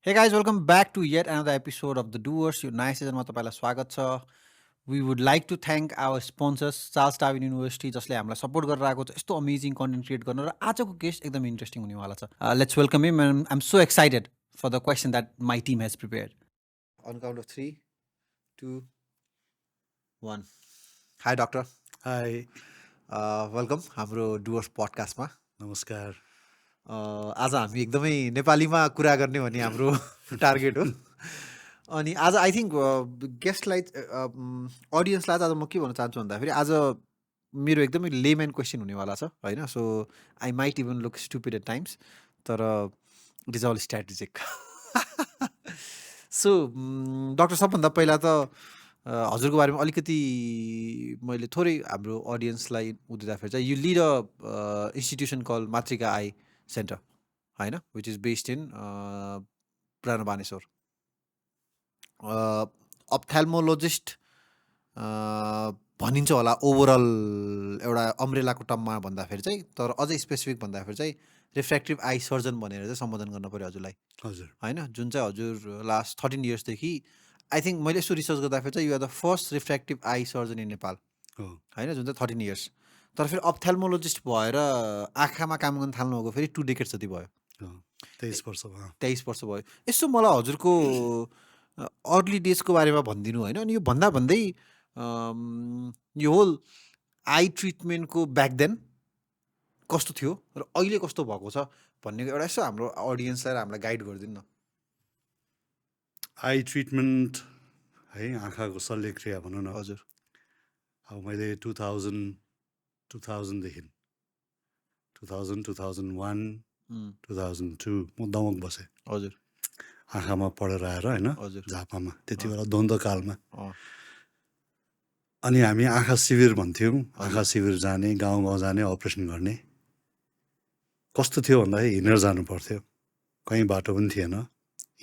Hey guys, welcome back to yet another episode of the Doers. यो नयाँ सिजनमा तपाईँलाई स्वागत छ. We would like to thank our sponsors, Charles Darwin University, जसले हामीलाई सपोर्ट गरेर आएको छ यस्तो अमेजिङ कन्टेन्ट क्रिएट गर्न र आजको गेस्ट एकदम इन्ट्रेस्टिङ हुनेवाला छ. Let's welcome him and I'm so excited for the question that my team has prepared. On count of 3, 2, 1. Hi doctor. Hi. Welcome हाम्रो Doers Podcast मा. नमस्कार. आज हामी एकदमै नेपालीमा कुरा गर्ने भन्ने हाम्रो टार्गेट हो. अनि आज आई थिङ्क गेस्टलाई अडियन्सलाई आज म के भन्न चाहन्छु भन्दाखेरि आज मेरो एकदमै लेम्यान क्वेसन हुनेवाला छ होइन. So I might even look stupid at times, तर it is all strategic. So doctor, सबभन्दा पहिला त हजुरको बारेमा अलिकति मैले थोरै हाम्रो अडियन्सलाई उदिँदाखेरि चाहिँ you lead a institution call Matrika eye centre होइन, which is based in Pranbaneshwar. Ophthalmologist भनिन्छ होला ओभरअल एउटा अम्ब्रेलाको टर्ममा भन्दाखेरि चाहिँ, तर अझै स्पेसिफिक भन्दाखेरि चाहिँ रिफ्र्याक्टिभ आई सर्जन भनेर चाहिँ सम्बोधन गर्न पऱ्यो हजुरलाई. हजुर. होइन, जुन चाहिँ हजुर लास्ट 13 इयर्सदेखि आई थिङ्क मैले यसो रिसर्च गर्दाखेरि चाहिँ you are the first refractive eye surgeon in Nepal होइन, जुन चाहिँ 13 इयर्स. तर फेरि अप्थ्याल्मोलोजिस्ट भएर आँखामा काम गर्न थाल्नुभएको फेरि 2 डेकेड जति भयो. 23 वर्ष भयो. 23 वर्ष भयो. यसो मलाई हजुरको अर्ली डेजको बारेमा भनिदिनु होइन. अनि यो भन्दा भन्दै यो होल आई ट्रिटमेन्टको ब्याक देन कस्तो थियो र अहिले कस्तो भएको छ भन्ने एउटा यसो हाम्रो अडियन्सलाई र हामीलाई गाइड गरिदिनु न. आई ट्रिटमेन्ट है, आँखाको शल्यक्रिया भनौँ न. हजुर. अब मैले 2000देखि 2000, 2001, 2002 म दमक बसेँ. हजुर. आँखामा पढेर आएर होइन, हजुर. झापामा त्यति बेला द्वन्द्वकालमा. अँ. अनि हामी आँखा शिविर भन्थ्यौँ. आँखा शिविर जाने, गाउँ गाउँ जाने, अपरेसन गर्ने. कस्तो थियो भन्दाखेरि हिँडेर जानु पर्थ्यो, कहीँ बाटो पनि थिएन.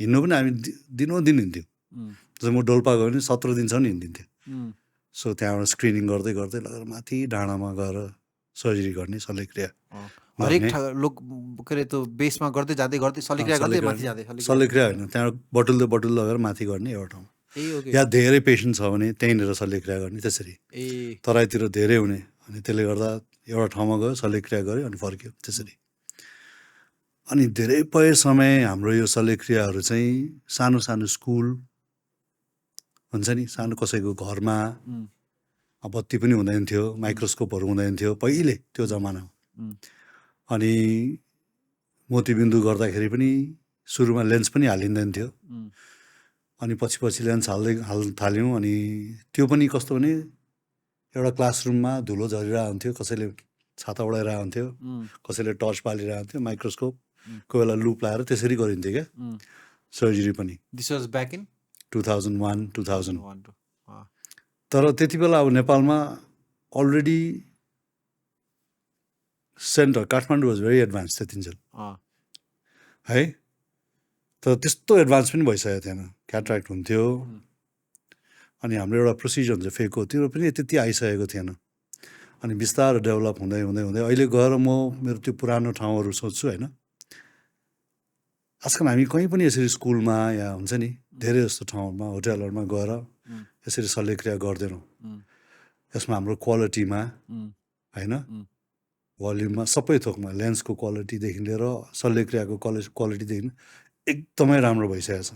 हिँड्नु पनि हामी दिनौँ दिन हिँड्थ्यौँ. जस्तै म डोल्पा गयो भने 17 दिनसम्म हिँडिदिन्थ्यो. सो त्यहाँबाट स्क्रिनिङ गर्दै गर्दै लगेर माथि डाँडामा गएर सर्जरी गर्ने, शल्यक्रिया. हरेक लोक के अरे त्यो बेसमा गर्दै जाँदै गर्दै शल्यक्रिया गर्दै माथि जाँदै. शल्यक्रिया होइन, त्यहाँबाट बटुल्दै लगेर माथि गर्ने एउटा ठाउँ. या धेरै पेसेन्ट छ भने त्यहीँनिर शल्यक्रिया गर्ने. त्यसरी तराईतिर धेरै हुने, अनि त्यसले गर्दा एउटा ठाउँमा गयो, शल्यक्रिया गऱ्यो, अनि फर्क्यो त्यसरी. अनि धेरै समय हाम्रो यो शल्यक्रियाहरू चाहिँ सानो सानो स्कुल हुन्छ नि, सानो कसैको घरमा बत्ती पनि हुँदैन थियो, माइक्रोस्कोपहरू हुँदैन थियो पहिले त्यो जमानामा. अनि मोतीबिन्दु गर्दाखेरि पनि सुरुमा लेन्स पनि हालिँदैन थियो. अनि पछि लेन्स थाल्यौँ. अनि त्यो पनि कस्तो भने एउटा क्लासरुममा धुलो झरिरहेको हुन्थ्यो, कसैले छाता उडाइरहेको हुन्थ्यो, कसैले टर्च पालिरहेको हुन्थ्यो, माइक्रोस्कोप कोही बेला लुप लाएर त्यसरी गरिन्थ्यो क्या सर्जरी पनि. This was back in 2001, 2000. तर त्यति बेला अब नेपालमा already centre Kathmandu was very advance त्यतिन्जेल है. तर त्यस्तो एडभान्स पनि भइसकेको थिएन. क्याट्राक्ट हुन्थ्यो. अनि हाम्रो एउटा प्रोसिजर हुन्छ फेको, त्यो पनि त्यति आइसकेको थिएन. अनि बिस्तारै डेभलप हुँदै हुँदै हुँदै अहिले गएर म मेरो त्यो पुरानो ठाउँहरू सोध्छु होइन. आजकल हामी कहीँ पनि यसरी स्कुलमा या हुन्छ नि धेरै जस्तो ठाउँमा होटेलहरूमा गएर यसरी शल्यक्रिया गर्दैनौँ. यसमा हाम्रो क्वालिटीमा होइन, भोल्युममा, सबै थोकमा, लेन्सको क्वालिटीदेखि लिएर शल्यक्रियाको क्वालिटीदेखि एकदमै राम्रो भइसकेको छ.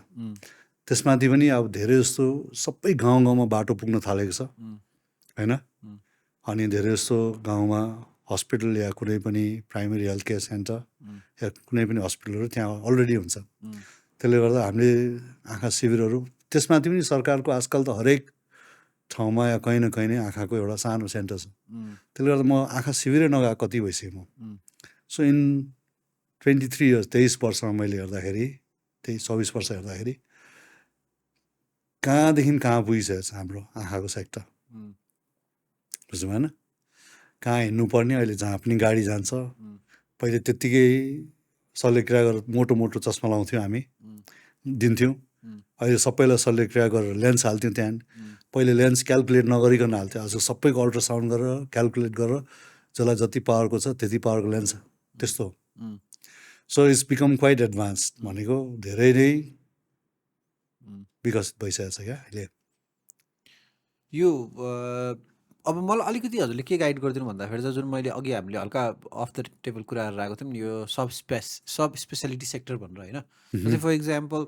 त्यसमाथि पनि अब धेरै जस्तो सबै गाउँमा बाटो पुग्न थालेको छ होइन. अनि धेरै जस्तो गाउँमा हस्पिटल या कुनै पनि प्राइमेरी हेल्थ केयर सेन्टर या कुनै पनि हस्पिटलहरू त्यहाँ अलरेडी हुन्छ. त्यसले गर्दा हामीले आँखा शिविरहरू, त्यसमाथि पनि सरकारको आजकल त हरेक ठाउँमा या कहीँ न कहीँ नै आँखाको एउटा सानो सेन्टर छ. त्यसले गर्दा म आँखा शिविरै नगएको कति भइसक्यो म. सो इन 23 इयर्स 23 वर्षमा मैले हेर्दाखेरि, 24 वर्ष हेर्दाखेरि कहाँदेखि कहाँ पुगिसकेको छ हाम्रो आँखाको सेक्टर. बुझ्नु भएन? कहाँ हिँड्नुपर्ने, अहिले जहाँ पनि गाडी जान्छ. पहिले त्यत्तिकै शल्यक्रिया गरेर मोटो चस्मा लाउँथ्यौँ हामी, दिन्थ्यौँ. अहिले सबैलाई शल्यक्रिया गरेर लेन्स हाल्थ्यौँ. त्यहाँ पहिले लेन्स क्यालकुलेट नगरिकन हाल्थ्यो. आज सबैको अल्ट्रासाउन्ड गरेर क्यालकुलेट गरेर जसलाई जति पावरको छ त्यति पावरको लेन्स त्यस्तो. So it's become quite advance भनेको धेरै नै विकसित भइसकेको छ क्या अहिले। यो अब मलाई अलिकति हजुरले के गाइड गरिदिनु भन्दाखेरि चाहिँ जुन मैले अघि हामीले हल्का अफ द टेबल कुराहरू आएको थियौँ नि यो सब स्पेसालिटी सेक्टर भनेर होइन जस्तै फर इक्जाम्पल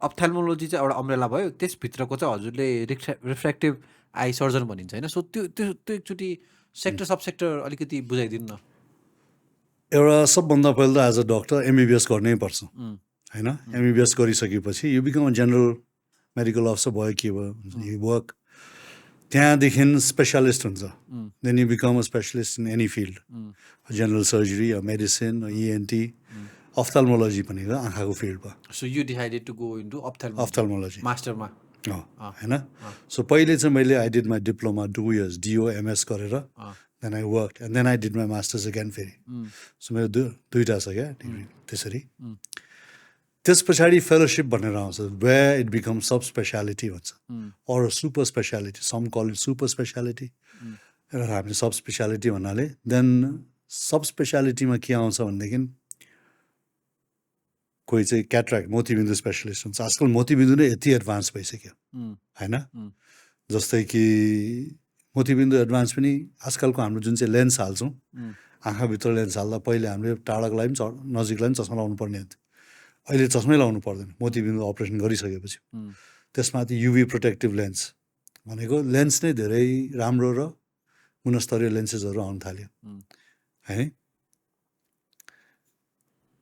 अप्थाल्मोलोजी चाहिँ एउटा अम्ब्रेला भयो त्यसभित्रको चाहिँ हजुरले रिफ्र्याक्टिभ आई सर्जन भनिन्छ होइन सो त्यो एकचोटि सेक्टर सब सेक्टर अलिकति बुझाइदिनु न। एउटा सबभन्दा पहिला त एज अ डक्टर एमबिबिएस गर्नै पर्छ होइन। एमबिबिएस गरिसकेपछि यो बिकम जेनरल मेडिकल अफिसर भयो के भयो यु वर्क त्यहाँदेखि स्पेसलिस्ट हुन्छ then you become a specialist in any field general surgery medicine ENT ophthalmology भनेको आँखाको फिल्ड भयो। So you decided to go into ophthalmology मास्टरमा होइन। सो पहिले चाहिँ मैले I did my diploma 2 years DOMS गरेर then I work and then I did my masters again फेरि। सो मेरो दुईवटा छ क्या डिग्री त्यसरी। त्यस पछाडि फेलोसिप भनेर आउँछ where it become sub speciality भन्छ or super speciality some call it super speciality र हामीले सब स्पेसालिटी भन्नाले देन सब स्पेसालिटीमा के आउँछ भनेदेखि कोही चाहिँ क्याट्राक्ट मोतीबिन्दु स्पेसलिस्ट हुन्छ। आजकल मोतीबिन्दु नै यति एडभान्स भइसक्यो होइन। जस्तै कि मोतीबिन्दु एडभान्स पनि आजकलको हाम्रो जुन चाहिँ लेन्स हाल्छौँ आँखाभित्र लेन्स हाल्दा पहिले हामीले टाढाको लागि पनि नजिकलाई पनि चस्मा लाउनु पर्ने हुन्थ्यो। अहिले चस्मै लाउनु पर्दैन मोतीबिन्दु अपरेसन गरिसकेपछि। त्यसमाथि युभी प्रोटेक्टिभ लेन्स भनेको लेन्स नै धेरै राम्रो र गुणस्तरीय लेन्सेसहरू आउनु थाल्यो है।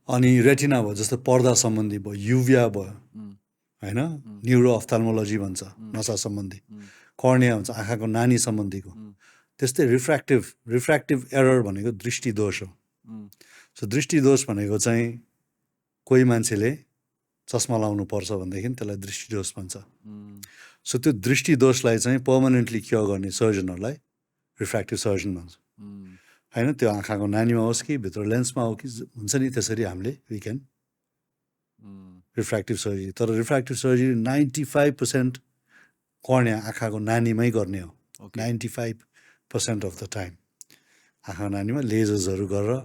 अनि रेटिना भयो जस्तो पर्दा सम्बन्धी भयो युभिया भयो होइन न्युरो अफ्थाल्मोलोजी भन्छ नसा सम्बन्धी कर्निया भन्छ आँखाको नानी सम्बन्धीको। त्यस्तै रिफ्र्याक्टिभ एरर भनेको दृष्टिदोष हो। सो दृष्टिदोष भनेको चाहिँ कोही मान्छेले चस्मा लाउनु पर्छ भनेदेखि त्यसलाई दृष्टिदोष भन्छ। सो त्यो दृष्टिदोषलाई चाहिँ पर्मानेन्टली क्योर गर्ने सर्जनहरूलाई रिफ्र्याक्टिभ सर्जन भन्छ होइन। त्यो आँखाको नानीमा होस् कि भित्र लेन्समा हो कि हुन्छ नि त्यसरी हामीले वी क्यान रिफ्र्याक्टिभ सर्जरी। तर रिफ्र्याक्टिभ सर्जरी 95% कर्निया आँखाको नानीमै गर्ने हो 95% अफ द टाइम आँखाको नानीमा लेजर्सहरू गरेर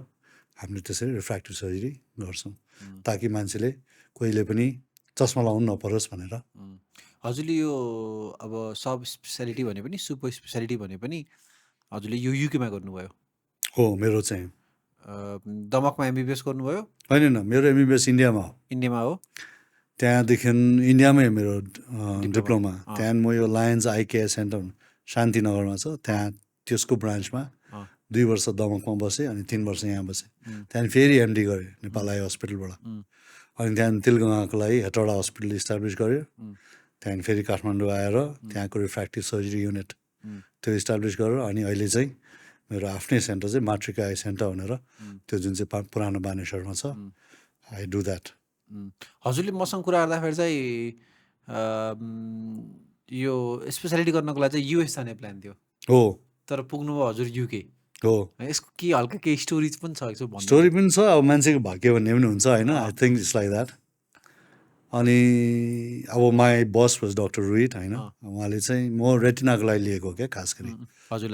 हामीले त्यसरी रिफ्र्याक्टिभ सर्जरी गर्छौँ ताकि मान्छेले कहिले पनि चस्मा लाउनु नपरोस् भनेर। हजुरले यो अब सब स्पेसालिटी भने पनि सुपर स्पेसालिटी भने पनि हजुरले यो युकेमा गर्नुभयो हो। मेरो चाहिँ दमकमा एमबिबिएस गर्नुभयो होइन मेरो एमबिबिएस इन्डियामा हो। इन्डियामा हो त्यहाँदेखि इन्डियामै मेरो डिप्लोमा। त्यहाँदेखि म यो लायन्स आई केयर सेन्टर शान्तिनगरमा छ त्यहाँ त्यसको ब्रान्चमा 2 वर्ष दमकमा बसेँ अनि 3 वर्ष यहाँ बसेँ। त्यहाँदेखि फेरि एमडी गरेँ नेपाल आई हस्पिटलबाट। अनि त्यहाँदेखि तिलगङ्गाको लागि हेटौडा हस्पिटल इस्टाब्लिस गर्यो। त्यहाँदेखि फेरि काठमाडौँ आएर त्यहाँको रिफ्र्याक्टिभ सर्जरी युनिट त्यो इस्टाब्लिस गरेर अनि अहिले चाहिँ मेरो आफ्नै सेन्टर चाहिँ मातृका आई सेन्टर भनेर त्यो जुन चाहिँ पुरानो बानेश्वरमा छ आई डु द्याट। हजुरले मसँग कुरा गर्दाखेरि चाहिँ यो स्पेसालिटी गर्नको लागि चाहिँ युएस जाने प्लान थियो हो तर पुग्नुभयो हजुर युके हो। यसको के हल्का केही स्टोरिज पनि छ यसो भन्नु। स्टोरी पनि छ अब मान्छेको भाग्य भन्ने पनि हुन्छ होइन। I think it's like that. अनि अब my bus was doctor Ruit होइन उहाँले चाहिँ म रेटिनाको लागि लिएको क्या खास गरी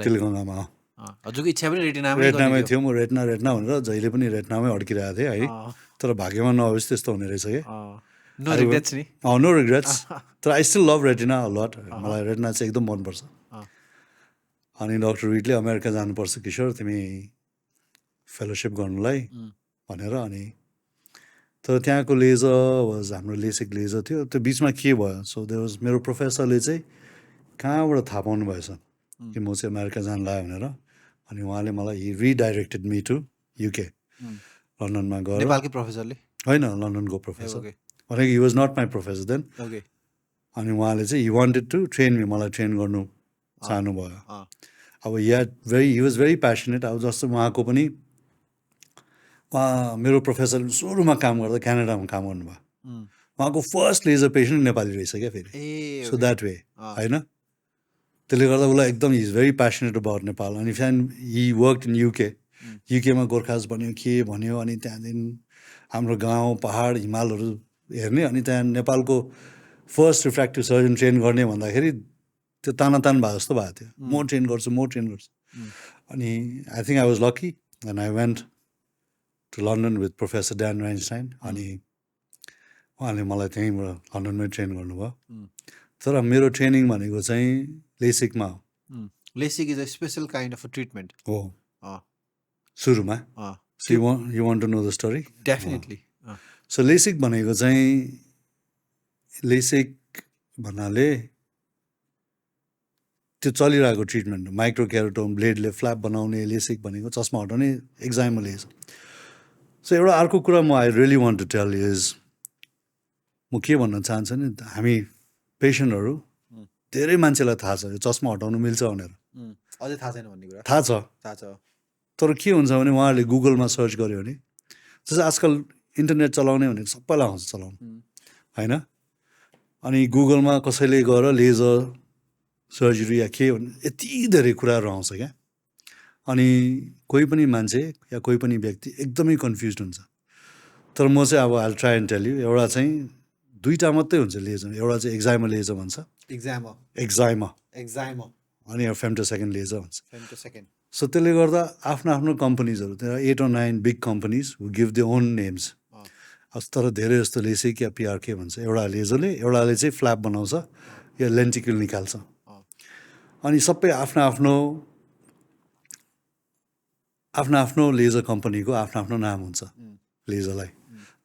तिलगङ्गामा। हजुरको इच्छा पनि रेटिनामै थियो। म रेटिना भनेर जहिले पनि रेटिनामै अड्किरहेको थिएँ है। तर भाग्यमा नहोस् त्यस्तो हुने रहेछ क्या। नो रिग्रेट्स तर I still love retina a lot. मलाई रेटिना चाहिँ एकदम मनपर्छ। अनि डक्टर रुहितले अमेरिका जानुपर्छ किशोर तिमी फेलोसिप गर्नुलाई भनेर। अनि तर त्यहाँको लेजर वाज हाम्रो लेसिक लेजर थियो त्यो बिचमा के भयो। सो देयर वाज मेरो प्रोफेसरले चाहिँ कहाँबाट थाहा पाउनु भएछ कि म चाहिँ अमेरिका जानु लाग्यो भनेर। अनि उहाँले मलाई he redirected me to UK लन्डनमा गएर। नेपालकै प्रोफेसरले होइन लन्डनको प्रोफेसर भनेको he was not my professor then. अनि उहाँले चाहिँ he wanted to train me मलाई ट्रेन गर्नु चाहनुभयो। अब हि वाज भेरी प्यासनेट। अब जस्तो उहाँको पनि उहाँ मेरो प्रोफेसर सुरुमा काम गर्दा क्यानाडामा काम गर्नुभयो। उहाँको फर्स्ट लेजर पेसेन्ट नेपाली रहेछ क्या फेरि। सो द्याट वे होइन। त्यसले गर्दा उसलाई एकदम he is very passionate about Nepal. अनि फ्यान हि वर्क इन युके। युकेमा गोर्खाज भन्यो के भन्यो। अनि त्यहाँदेखि हाम्रो गाउँ पहाड हिमालहरू हेर्ने। अनि त्यहाँ नेपालको फर्स्ट रिफ्र्याक्टिभ सर्जन ट्रेन गर्ने भन्दाखेरि त्यो तानातान भए जस्तो भएको थियो। म ट्रेन गर्छु। अनि I think I was lucky and I went to London with professor Dan Reinstein. अनि उहाँले मलाई त्यहीँबाट लन्डनमै ट्रेन गर्नुभयो तर मेरो ट्रेनिङ भनेको चाहिँ लेसिकमा LASIK is a special kind of treatment हो सुरुमा so you want to know the story definitely so LASIK भनेको चाहिँ लेसिक भन्नाले त्यो चलिरहेको ट्रिटमेन्ट माइक्रो क्यारोटोन ब्लेडले फ्ल्याप बनाउने लेसिक भनेको चस्मा हटाउने एक्जाममा लेस सो एउटा अर्को कुरा म I really want to tell is म के भन्न चाहन्छु नि हामी पेसेन्टहरू धेरै मान्छेलाई थाहा छ यो चस्मा हटाउनु मिल्छ भनेर अझै थाहा छैन भन्ने कुरा थाहा छ तर के हुन्छ भने उहाँहरूले गुगलमा सर्च गर्यो भने जस्तै आजकल इन्टरनेट चलाउने भनेको सबैलाई आउँछ चलाउनु होइन अनि गुगलमा कसैले गएर लेजर सर्जरी या के भने यति धेरै कुराहरू आउँछ क्या अनि कोही पनि मान्छे या कोही पनि व्यक्ति एकदमै कन्फ्युज हुन्छ तर म चाहिँ अब I try and tell you एउटा चाहिँ दुईवटा मात्रै हुन्छ लेजर एउटा चाहिँ एक्जाइमा लेजर भन्छ एक्जाइमा अनि एउटा फेम्टोसेकेन्ड लेजर भन्छ सो त्यसले गर्दा आफ्नो आफ्नो कम्पनीजहरू त्यहाँ 8 or 9 big companies who give the own names तर धेरै जस्तो लेसिक या पिआरके भन्छ एउटा लेजरले एउटाले चाहिँ फ्ल्याप बनाउँछ या लेन्टिकल निकाल्छ अनि सबै आफ्नो आफ्नो लेजर कम्पनीको आफ्नो आफ्नो नाम हुन्छ लेजरलाई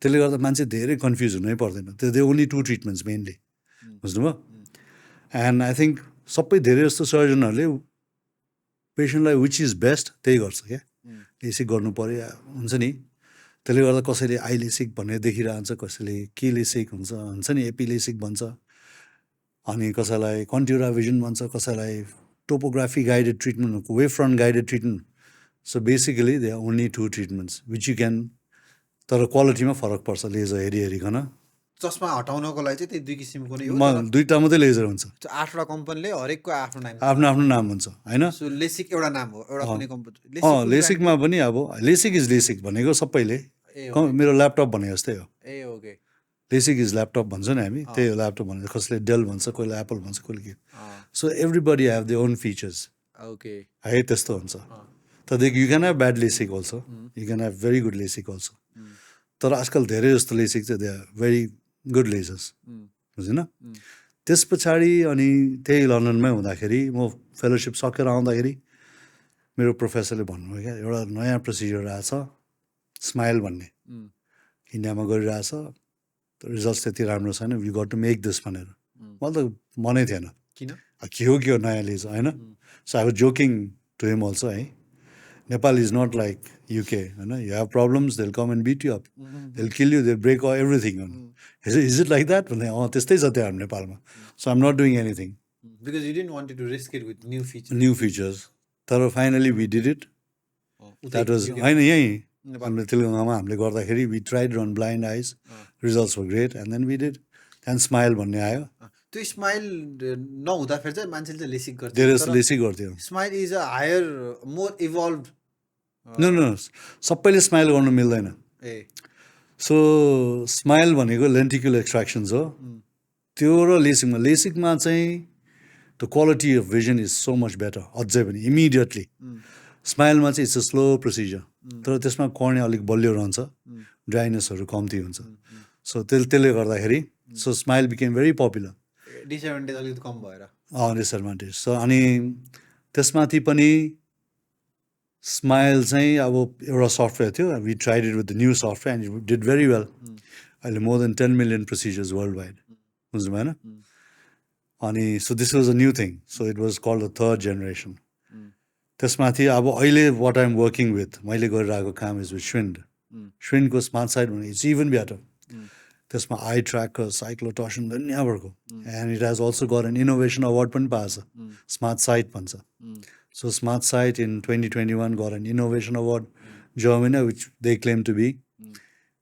त्यसले गर्दा मान्छे धेरै कन्फ्युज हुनै पर्दैन त्यो दे ओन्ली 2 ट्रिटमेन्ट्स मेनली बुझ्नुभयो एन्ड आई थिङ्क सबै धेरै जस्तो सर्जनहरूले पेसेन्टलाई विच इज बेस्ट त्यही गर्छ क्या लेसिक गर्नु पऱ्यो हुन्छ नि त्यसले गर्दा कसैले आई लेसिक भनेर देखिरहन्छ कसैले के लेसिक हुन्छ नि एपी लेसिक भन्छ अनि कसैलाई कन्ट्युरा भिजन भन्छ कसैलाई topography guided treatment wave front guided treatment so basically they are only 2 treatments which you can तर क्वालिटीमा फरक पर्छ लेजर हेरिकन चस्मा हटाउनको लागि चाहिँ त्यही 2 किसिमको नै हो दुईवटा मात्रै लेजर हुन्छ 8वटा कम्पनीले हरेकको आफ्नो नाम हुन्छ होइन सो लेसिक एउटा नाम हो एउटा कुनै कम्पनी लेसिकमा पनि अब लेसिक इज लेसिक भनेको सबैले मेरो ल्यापटप भने जस्तै हो ओके लेसिक इज ल्यापटप भन्छ नि हामी त्यही हो ल्यापटप भनेर कसैले डेल भन्छ कोहीले एप्पल भन्छ कोहीले के so everybody have they own features okay है त्यस्तो हुन्छ तर you can have bad LASIK also you can have very good LASIK also तर आजकल धेरै जस्तो लेसिक चाहिँ they are very good lasers बुझेन त्यस पछाडि अनि त्यही लन्डनमै हुँदाखेरि म फेलोसिप सकेर आउँदाखेरि मेरो प्रोफेसरले भन्नुभयो क्या एउटा नयाँ प्रोसिजर आएछ स्माइल भन्ने इन्डियामा गरिरहेछ रिजल्ट्स त्यति राम्रो छैन you got to make this भनेर मलाई त मनै थिएन किन के हो नयाँ लेजर होइन so I was joking to him also है Nepal is not like UK होइन you have problems they'll come and beat you up they'll kill you they'll break everything is it like that भन्ने त्यस्तै छ त्यहाँ नेपालमा so I'm not doing anything because you didn't wanted to risk it with new features तर finally we did it that was होइन यहीँ हामीले तेलुगुमा हामीले गर्दाखेरि we tried run blind eyes results were great and then we did and smile भन्ने आयो त्यो स्माइल नहुँदाखेरि चाहिँ मान्छेले चाहिँ लेसिक गर्थ्यो धेरै लेसिक गर्थ्यो smile is a hire more evolve न सबैले स्माइल गर्नु मिल्दैन सो स्माइल भनेको लेन्टिकुल एक्सट्र्याक्सन्स हो त्यो र लेसिकमा चाहिँ the quality of vision is so much better अझै पनि इमिडिएटली स्माइलमा चाहिँ इट्स अ स्लो प्रोसिजर तर त्यसमा कर्निया अलिक बलियो रहन्छ ड्राइनेसहरू कम्ती हुन्छ सो त्यसले गर्दाखेरि so smile became very popular disadvantage अलिक कम भएर डिसएडभान्टेज सो अनि त्यसमाथि पनि स्माइल चाहिँ अब एउटा सफ्टवेयर थियो we tried it with the new software and it did very well अहिले more than 10 million procedures worldwide बुझ्नु भएन अनि so this was a new thing so it was called the 3rd generation त्यसमाथि अब अहिले what I'm working with मैले गरिरहेको काम इज विथ श्विन्डको स्मार्ट साइट भने इट्स इभन बेटर त्यसमा आई ट्र्याकर साइक्लोटोसन दुनियाँभरको एन्ड इट हेज अल्सो गर एन इनोभेसन अवार्ड पनि पाएछ स्मार्ट साइट भन्छ so smart site in 2021 got an innovation award Germany which they claim to be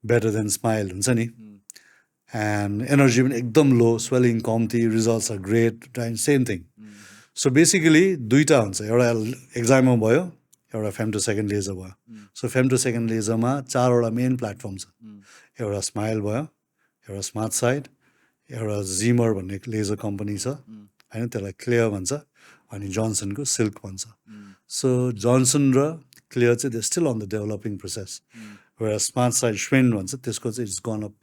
better than smile हुन्छ नि and energy पनि एकदम लो swelling कम्ती results are great same thing so basically दुईवटा हुन्छ एउटा एक्जाममा भयो एउटा फेम्टोसेकेन्ड लेजर भयो सो फेम्टोसेकेन्ड लेजरमा 4वटा मेन प्लेटफर्म छ एउटा स्माइल भयो एउटा स्मार्ट साइट एउटा जिमर भन्ने लेजर कम्पनी छ होइन त्यसलाई क्लियर भन्छ अनि जोन्सनको सिल्क भन्छ सो जोन्सन र क्लियर चाहिँ they still on the developing process एउटा स्मार्ट साइड श्वेन भन्छ त्यसको चाहिँ इट्स गन अप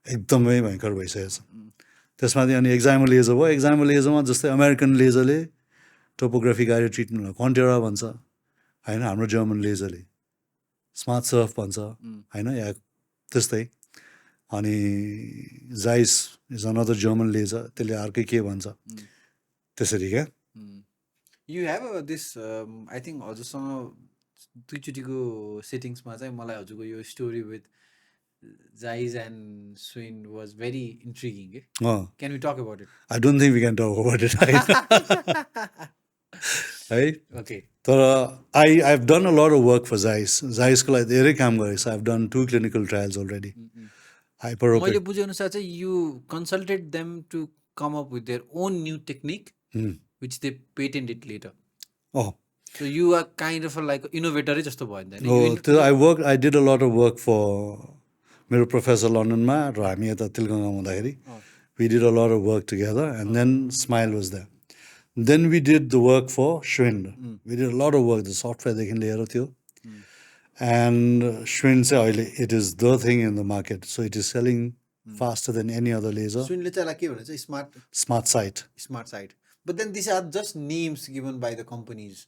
एकदमै भयङ्कर भइसकेको छ त्यसमा अनि एक्जाइमो लेजर भयो एक्जाइमो लेजरमा जस्तै अमेरिकन लेजरले टोपोग्राफी गाह्रो ट्रिटमेन्ट कन्टेरा भन्छ होइन हाम्रो जर्मन लेजरले स्मार्ट सर्फ भन्छ होइन या त्यस्तै अनि Zeiss is another German laser त्यसले अर्कै के भन्छ त्यसरी क्या you have this I think हजुरसँग दुईचोटिको सेटिङ्समा चाहिँ मलाई हजुरको यो story with Zeiss and Schwind was very intriguing के can we talk about it I don't think we can talk about it है ओके तर I have done a lot of work for जाइसको लागि धेरै काम गरेको छ I have done 2 clinical trials already मैले बुझेअनुसार चाहिँ you consulted them to come up with their own new technique which they patent it later so you are kind of like इनोभेटरै जस्तो भयो नि त्यो I did a lot of work for मेरो professor लन्डनमा र हामी यता तिलगङ्गा हुँदाखेरि we did a lot of work together and then SMILE was that then we did the work for Schwind we did a lot of work the सफ्टवेयरदेखि लिएर थियो and Schwind चाहिँ अहिले it is the thing in the market so it is selling faster than any other laser श्विनले चाहिँ के भन्छ smart sight but then these are just names given by the companies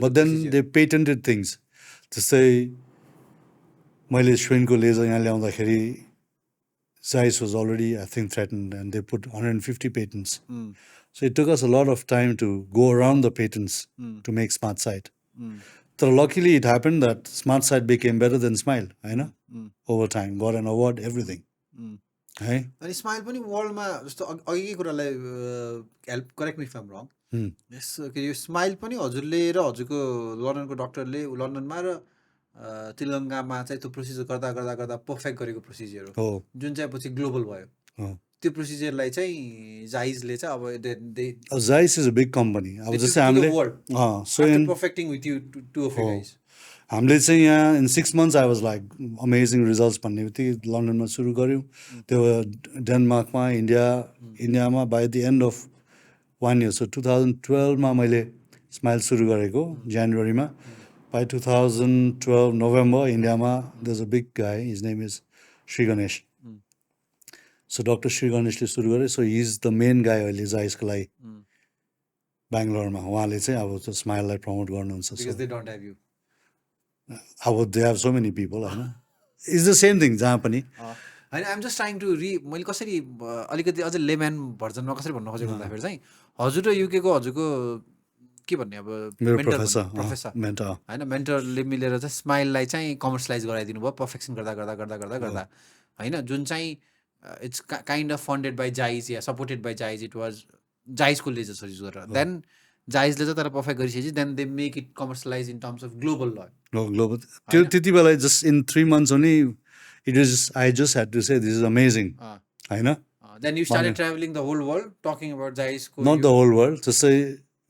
but then they patented things जस्तै मैले श्विनको laser यहाँ ल्याउँदाखेरि Zeiss was already, I think, threatened, and they put 150 patents. So it took us a lot of time to go around the patents to make Smart Sight. So luckily, it happened that Smart Sight became better than Smile, I know, over time, got an award, everything. है अनि smile पनि वर्ल्डमा जस्तो अघिकै कुरालाई help correct me if I'm wrong yes के यो smile पनि हजुरले र हजुरको लन्डनको डक्टरले लन्डनमा र तिलगङ्गामा चाहिँ त्यो प्रोसिजर गर्दा गर्दा गर्दा पर्फेक्ट गरेको प्रोसिजर हो जुन चाहिँ पछि ग्लोबल भयो त्यो प्रोसिजरलाई चाहिँ जाइजले चाहिँ अब Zeiss is a big company अब जस्तै हामीले perfecting with you two of you guys हामीले चाहिँ यहाँ in 6 months I was like amazing results भन्ने बित्तिकै लन्डनमा सुरु गऱ्यौँ त्यो डेनमार्कमा इन्डियामा by the end of 1 year सो 2012मा मैले स्माइल सुरु गरेको जनवरीमा बाई 2012 नोभेम्बर इन्डियामा there is a big guy his name is Shri Ganesh so doctor Shri गणेशले सुरु गरे so he is the main गाई अहिले जाइसको लागि बेङ्गलोरमा उहाँले चाहिँ अब त्यो स्माइललाई प्रमोट गर्नुहुन्छ अब they have so many people होइन इज द सेम थिङ जहाँ पनि होइन आइएम जस्ट ट्राइङ टु मैले कसरी अलिकति अझ लेम्यान भर्जनमा कसरी भन्न खोजेको भन्दाखेरि चाहिँ हजुर र युकेको हजुरको के भन्ने अब प्रोफेसर होइन मेन्टरले मिलेर चाहिँ स्माइललाई चाहिँ कमर्सियलाइज गराइदिनु भयो पर्फेक्सन गर्दा गर्दा गर्दा गर्दा गर्दा होइन जुन चाहिँ it's kind of funded by Zeiss or supported by Zeiss it was जाइजको लेजर्स युज गरेर देन जाइजले चाहिँ तर पर्फेक्ट गरिसकेपछि then they make it commercialize in terms of global global त्यो त्यति बेला just in 3 months only it is I just had to say this is amazing होइन then you started traveling the whole world talking about Zeiss not the whole world just say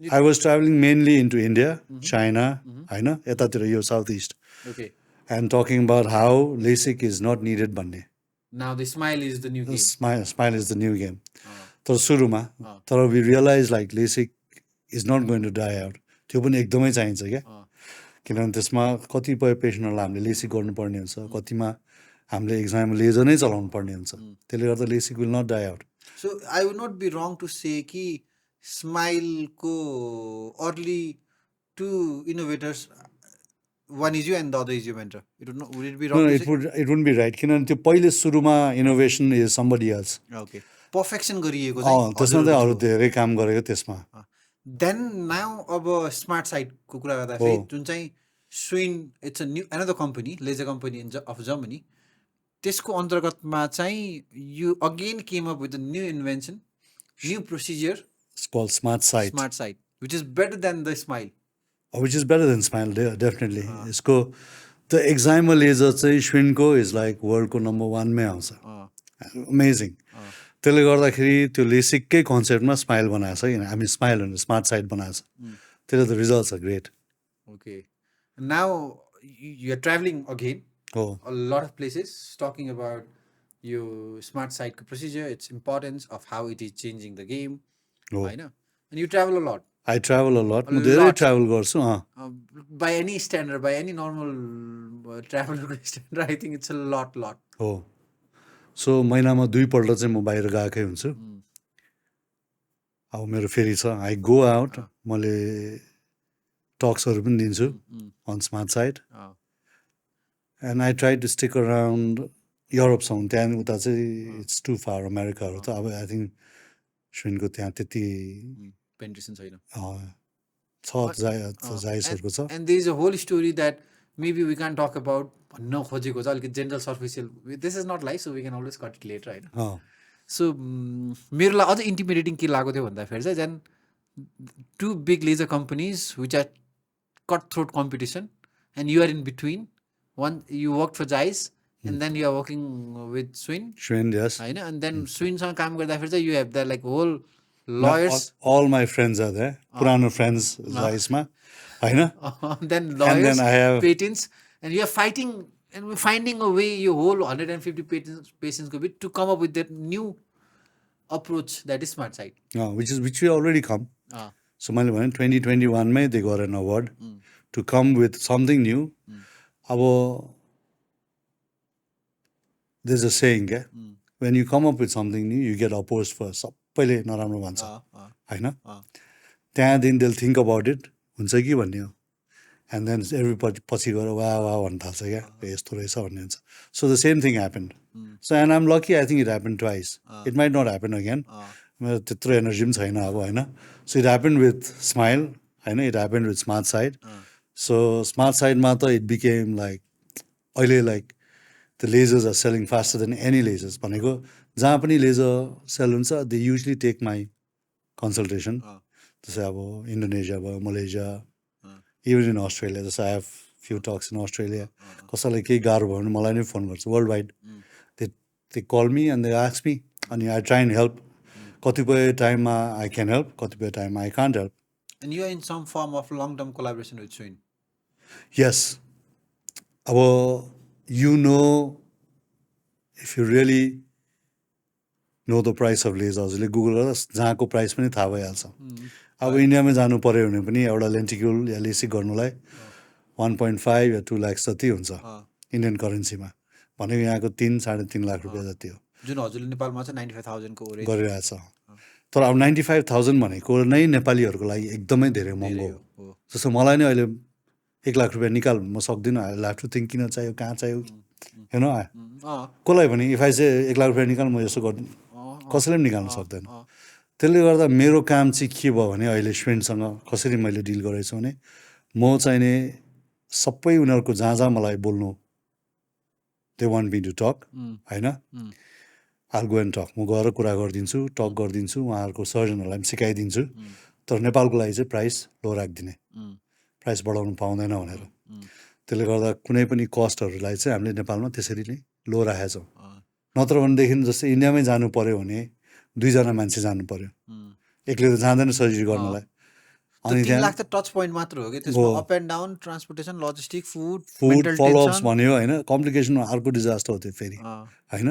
I was traveling mainly into India China होइन यतातिर यो south east okay and talking about how LASIK is not needed भन्ने now the smile is the new game smile is the new game तर सुरुमा तर we realized like LASIK is not going to die out त्यो पनि एकदमै चाहिन्छ क्या किनभने त्यसमा कतिपय पेसेन्टहरूलाई हामीले लेसिक गर्नुपर्ने हुन्छ कतिमा हामीले एक्जाम लेजर नै चलाउनु पर्ने हुन्छ त्यसले गर्दा LASIK will not die out so I would not be wrong to say कि स्माइलको early two innovators one is you and the other is you mentor it would be right किनभने त्यो पहिले सुरुमा innovation is somebody else okay perfection गरिएको त्यसमा चाहिँ अरू धेरै काम गरेको त्यसमा देन नाउ अब स्मार्ट साइटको कुरा गर्दाखेरि जुन चाहिँ Schwind it's a new another company laser company of Germany त्यसको अन्तर्गतमा चाहिँ you again came up with a new invention new procedure smart site which is better than the smile which is better than smile definitely यसको the एक्जाइमर laser चाहिँ स्विनको is like वर्ल्डको number 1 मै आउँछ amazing त्यसले गर्दाखेरि त्यो लेसिककै कन्सेप्टमा स्माइल बनाएको छ किन हामी स्माइल भनेर स्मार्ट साइट बनाएको छ त्यसले the results are great okay now you are travelling again a lot of places talking about your smart site procedure, its importance of how it is changing the game. I know. And you travel a lot. I travel a lot. I travel also. By any standard, by any normal traveler standard, I think it's a lot. So महिनामा 2 पल्ट चाहिँ म बाहिर गएकै हुन्छु अब मेरो फेरि छ आई गो आउट मैले टक्सहरू पनि दिन्छु on smart side and I try to stick around युरोपसम्म त्यहाँ उता चाहिँ इट्स टु फार अमेरिकाहरू त अब आई थिङ्क सुनको त्यहाँ त्यति पेन्ट्रेसन छैन छ जाइसहरूको छ and there is a whole story that maybe we can talk about भन्न खोजेको छ अलिकति general superficial this is not life so we can always cut it later होइन सो मेरो लागि अझ इन्टिमिडेटिङ के लागेको थियो भन्दाखेरि चाहिँ then two big laser companies which are cut throat competition and you are in between one you work for Zeiss and then you are working with स्विन यस होइन एन्ड देन स्विनसँग काम गर्दाखेरि चाहिँ you have the like whole lawyers all my friends are there पुरानो friends जाइसमा हैन then lawyers then I have patents and you are fighting and finding a way your whole 150 patients could be to come up with that new approach that is smart side which we already come so मैले भने 2021 मै they got an award to come with something new अब there's a saying when you come up with something new you get opposed first सबैले नराम्रो भन्छ होइन त्यहाँदेखि they'll think about it हुन्छ कि भन्ने हो एन्ड देन एभ्री पछि गएर वा वा भन्न थाल्छ क्या यस्तो रहेछ भन्ने हुन्छ so the same thing happened so and I'm lucky I think it happen twice it might not happen again मेरो त्यत्रो एनर्जी पनि छैन अब होइन so it happen with SMILE होइन it happen with smart side so smart साइडमा त it became like अहिले like the lasers are selling faster than any lasers भनेको जहाँ पनि लेजर सेल हुन्छ they usually take my consultation जस्तै अब इन्डोनेसिया भयो मलेसिया इभन इन अस्ट्रेलिया जस्तो I have few talks in Australia कसैलाई केही गाह्रो भयो भने मलाई नै फोन गर्छ world wide they call me and they ask me अनि आई ट्राई एन्ड हेल्प कतिपय टाइममा आई क्यान हेल्प कतिपय टाइममा I can't help And you are in some form of long-term collaboration with Swin. Yes. अब you know if you really know the price of lasers हजुरले Google गर्दा जहाँको price पनि थाहा भइहाल्छ अब इन्डियामै जानु पऱ्यो भने पनि एउटा लेन्टिक्युल या लेसिक गर्नुलाई 1.5 या 2 लाख जति हुन्छ इन्डियन करेन्सीमा भनेको यहाँको 3-3.5 लाख रुपियाँ जति हो जुन हजुरले नेपालमा चाहिँ 95,000 को गरिरहेछ तर अब 95,000 भनेको नै नेपालीहरूको लागि एकदमै धेरै महँगो हो जस्तो मलाई नै अहिले 1 लाख रुपियाँ निकाल म सक्दिनँ आई ह्याभ टु थिङ्क किन चाहियो कहाँ चाहियो होइन कसलाई भने इफ आई चाहिँ 1 लाख रुपियाँ निकाल म यसो गर्दिनँ कसैले पनि निकाल्न सक्दैन त्यसले गर्दा मेरो काम चाहिँ के भयो भने अहिले स्टुडेन्टसँग कसरी मैले डिल गरेको छु भने म चाहिँ नि सबै उनीहरूको जहाँ जहाँ मलाई बोल्नु they want me to talk होइन आल गो एन्ड टक म गएर कुरा गरिदिन्छु टक गरिदिन्छु उहाँहरूको सर्जनहरूलाई पनि सिकाइदिन्छु तर नेपालको लागि चाहिँ प्राइस लो राखिदिने प्राइस बढाउनु पाउँदैन भनेर त्यसले गर्दा कुनै पनि कस्टहरूलाई चाहिँ हामीले नेपालमा त्यसरी नै लो राखेका छौँ नत्र भनेदेखि जस्तै इन्डियामै जानु पऱ्यो भने 2 जना मान्छे जानु पऱ्यो एक्लै त जाँदैन सर्जरी गर्नलाई अनि 3 लाख त टच पोइन्ट मात्र हो कि त्यसमा up and down transportation logistic food followups भन्यो होइन कम्प्लिकेसन अर्को डिजास्टर हो त्यो फेरि होइन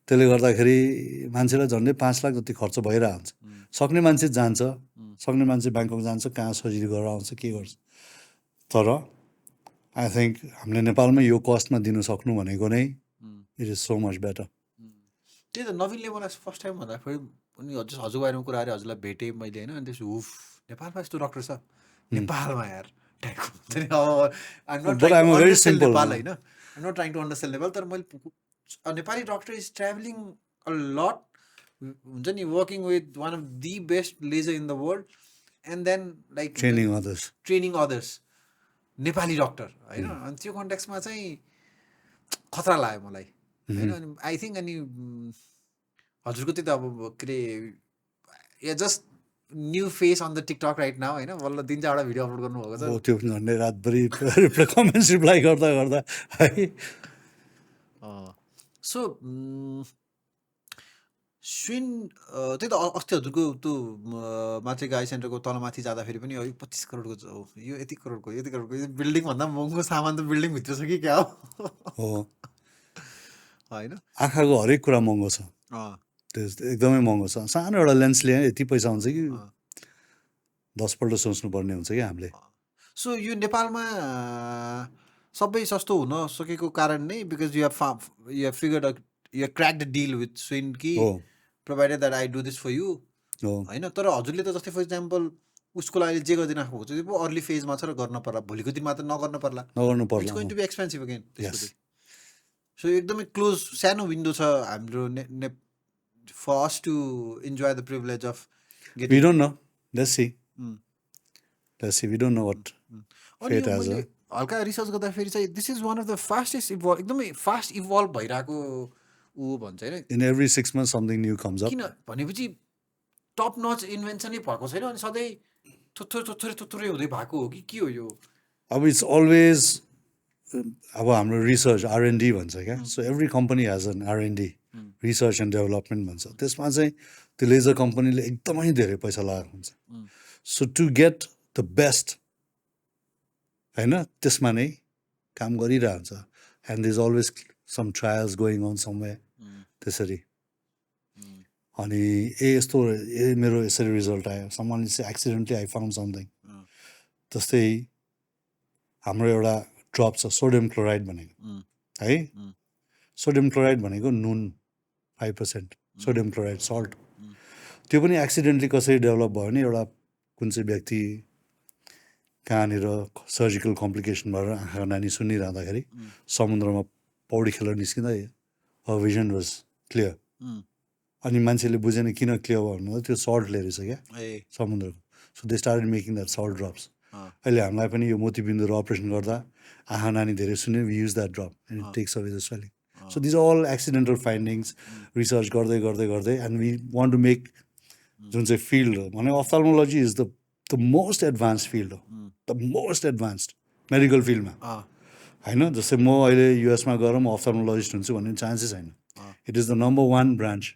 त्यसले गर्दाखेरि मान्छेलाई झन्डै 5 लाख जति खर्च भइरहेको हुन्छ सक्ने मान्छे जान्छ सक्ने मान्छे ब्याङ्कक जान्छ कहाँ सर्जरी गरेर आउँछ के गर्छ तर आई थिङ्क हामीले नेपालमा यो कस्टमा दिनु सक्नु भनेको नै it is so much better त्यही त नवीनले मलाई फर्स्ट टाइम भन्दाखेरि पनि हजुर बारेमा कुरा अरे हजुरलाई भेटेँ मैले होइन अनि त्यसो हुफ नेपालमा यस्तो डक्टर छ नेपालमा यार नेपाल होइन I'm not trying to understand Nepal तर मैले Nepali doctor is travelling a lot हुन्छ नि working with one of the best laser in the world and then like training others Nepali doctor होइन अनि त्यो कन्टेक्समा चाहिँ खतरा लाग्यो मलाई होइन अनि आई थिङ्क अनि हजुरको त्यही त अब के अरे या just new face on the TikTok right now होइन बल्ल 3-4 भिडियो अपलोड गर्नुभएको छ त्यो झन्डै रातभरि कमेन्ट्स रिप्लाई गर्दा गर्दा है सो स्विन त्यही त अस्ति हजुरको त्यो मातृका आई सेन्टरको तलमाथि जाँदाखेरि पनि यो 25 करोडको यो यति करोडको बिल्डिङभन्दा महँगो सामान त बिल्डिङभित्र छ कि क्या हो होइन आँखाको हरेक कुरा महँगो छ त्यो एकदमै महँगो छ सानो एउटा लेन्स ल्याए यति पैसा हुन्छ कि 10 पल्ट सोच्नुपर्ने हुन्छ कि हामीले सो यो नेपालमा सबै सस्तो हुन सकेको कारण नै because you have figured you cracked a deal with Swin कि हो provided that I do this for you हो होइन तर हजुरले त जस्तै फर इक्जाम्पल उसको लागि जे गरिदिन आएको छ त्यो अर्ली फेजमा छ र गर्न पर्ला भोलिको दिनमा त नगर्न पर्ला नगर्नु इट्स पर्ला going to be expensive again Yes. So एकदमै क्लोज सानो विन्डो छ हाम्रो for us to enjoy the privilege of We don't know. Let's see. Mm. Let's see. We don't know what अनि fate यो has. मैले हल्का research गर्दाखेरि चाहिँ this is one of the fastest evolve एकदमै फास्ट इभल्भ भइरहेको ऊ भन्छ होइन In every 6 months, something new comes up. किन भनेपछि टप नच इन्भेन्सनै भएको छैन अनि सधैँ थोरै हुँदै भएको हो कि के हो यो अब it's always अब हाम्रो रिसर्च R&D भन्छ क्या so every company has an R&D research and development भन्छ त्यसमा चाहिँ त्यो लेजर कम्पनीले एकदमै धेरै पैसा लगाएको हुन्छ so to get the best होइन त्यसमा नै काम गरिरहन्छ and is always some trials going on some way त्यसरी अनि यस्तो मेरो यसरी रिजल्ट आयो someone is accidentally I found something जस्तै हाम्रो एउटा ड्रप छ सोडियम क्लोराइड भनेको है सोडियम क्लोराइड भनेको नुन 5% सोडियम क्लोराइड सल्ट त्यो पनि एक्सिडेन्टली कसरी डेभलप भयो भने एउटा कुन चाहिँ व्यक्ति कहाँनिर सर्जिकल कम्प्लिकेसन भएर आँखाको नानी सुनिरहँदाखेरि समुद्रमा पौडी खेलेर निस्किँदा भिजन वाज क्लियर अनि मान्छेले बुझेन किन क्लियर भयो भन्नु त्यो सल्टले रहेछ क्या समुद्रको so they started making that salt drops अहिले हामीलाई पनि यो मोतीबिन्दुहरू अपरेसन गर्दा आँखा नानी धेरै सुन्यो we use that drop and it takes away the swelling so these are all accidental findings research गर्दै गर्दै गर्दै and we want to make जुन चाहिँ फिल्ड हो भने ophthalmology is the most advance field हो द मोस्ट एडभान्स्ड मेडिकल फिल्डमा होइन जस्तै म अहिले युएसमा गएर म अफ्थाल्मोलोजिस्ट हुन्छु भन्ने चान्सेस छैन it is the number 1 branch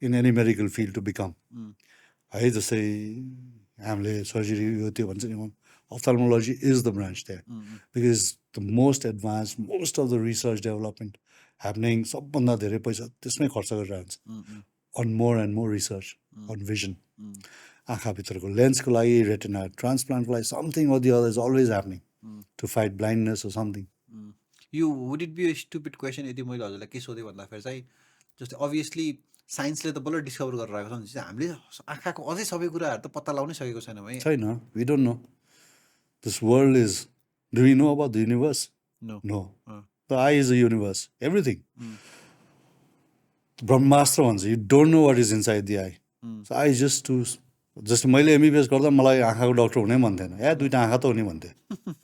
in any medical field to become है जस्तै हामीले सर्जरी यो त्यो भन्छ नि अफ्थाल्मोलोजी इज द ब्रान्च त्यहाँ because the most advance most of the research development happening सबभन्दा धेरै पैसा त्यसमै खर्च गरिरहन्छ on more and more research on vision आँखाभित्रको लेन्सको लागि रेटिना ट्रान्सप्लान्टको लागि something or the other is always happening to fight blindness or something यो would it be a stupid question यदि मैले हजुरलाई के सोधेँ भन्दाखेरि चाहिँ जस्तै अभियसली साइन्सले त बल्ल डिस्कभर गरेर आएको छ भने चाहिँ हामीले आँखाको अझै सबै कुराहरू त पत्ता लगाउनै सकेको छैनौँ है छैन we don't know this world is do you know about the universe no the eye is a universe everything ब्रह्मास्त्र भन्छ you don't know what is inside the eye so I just to जस्तो मैले MBBS गर्दा मलाई आँखाको doctor हुनै मन थिएन या दुइटा आँखा त हुने भन्थेँ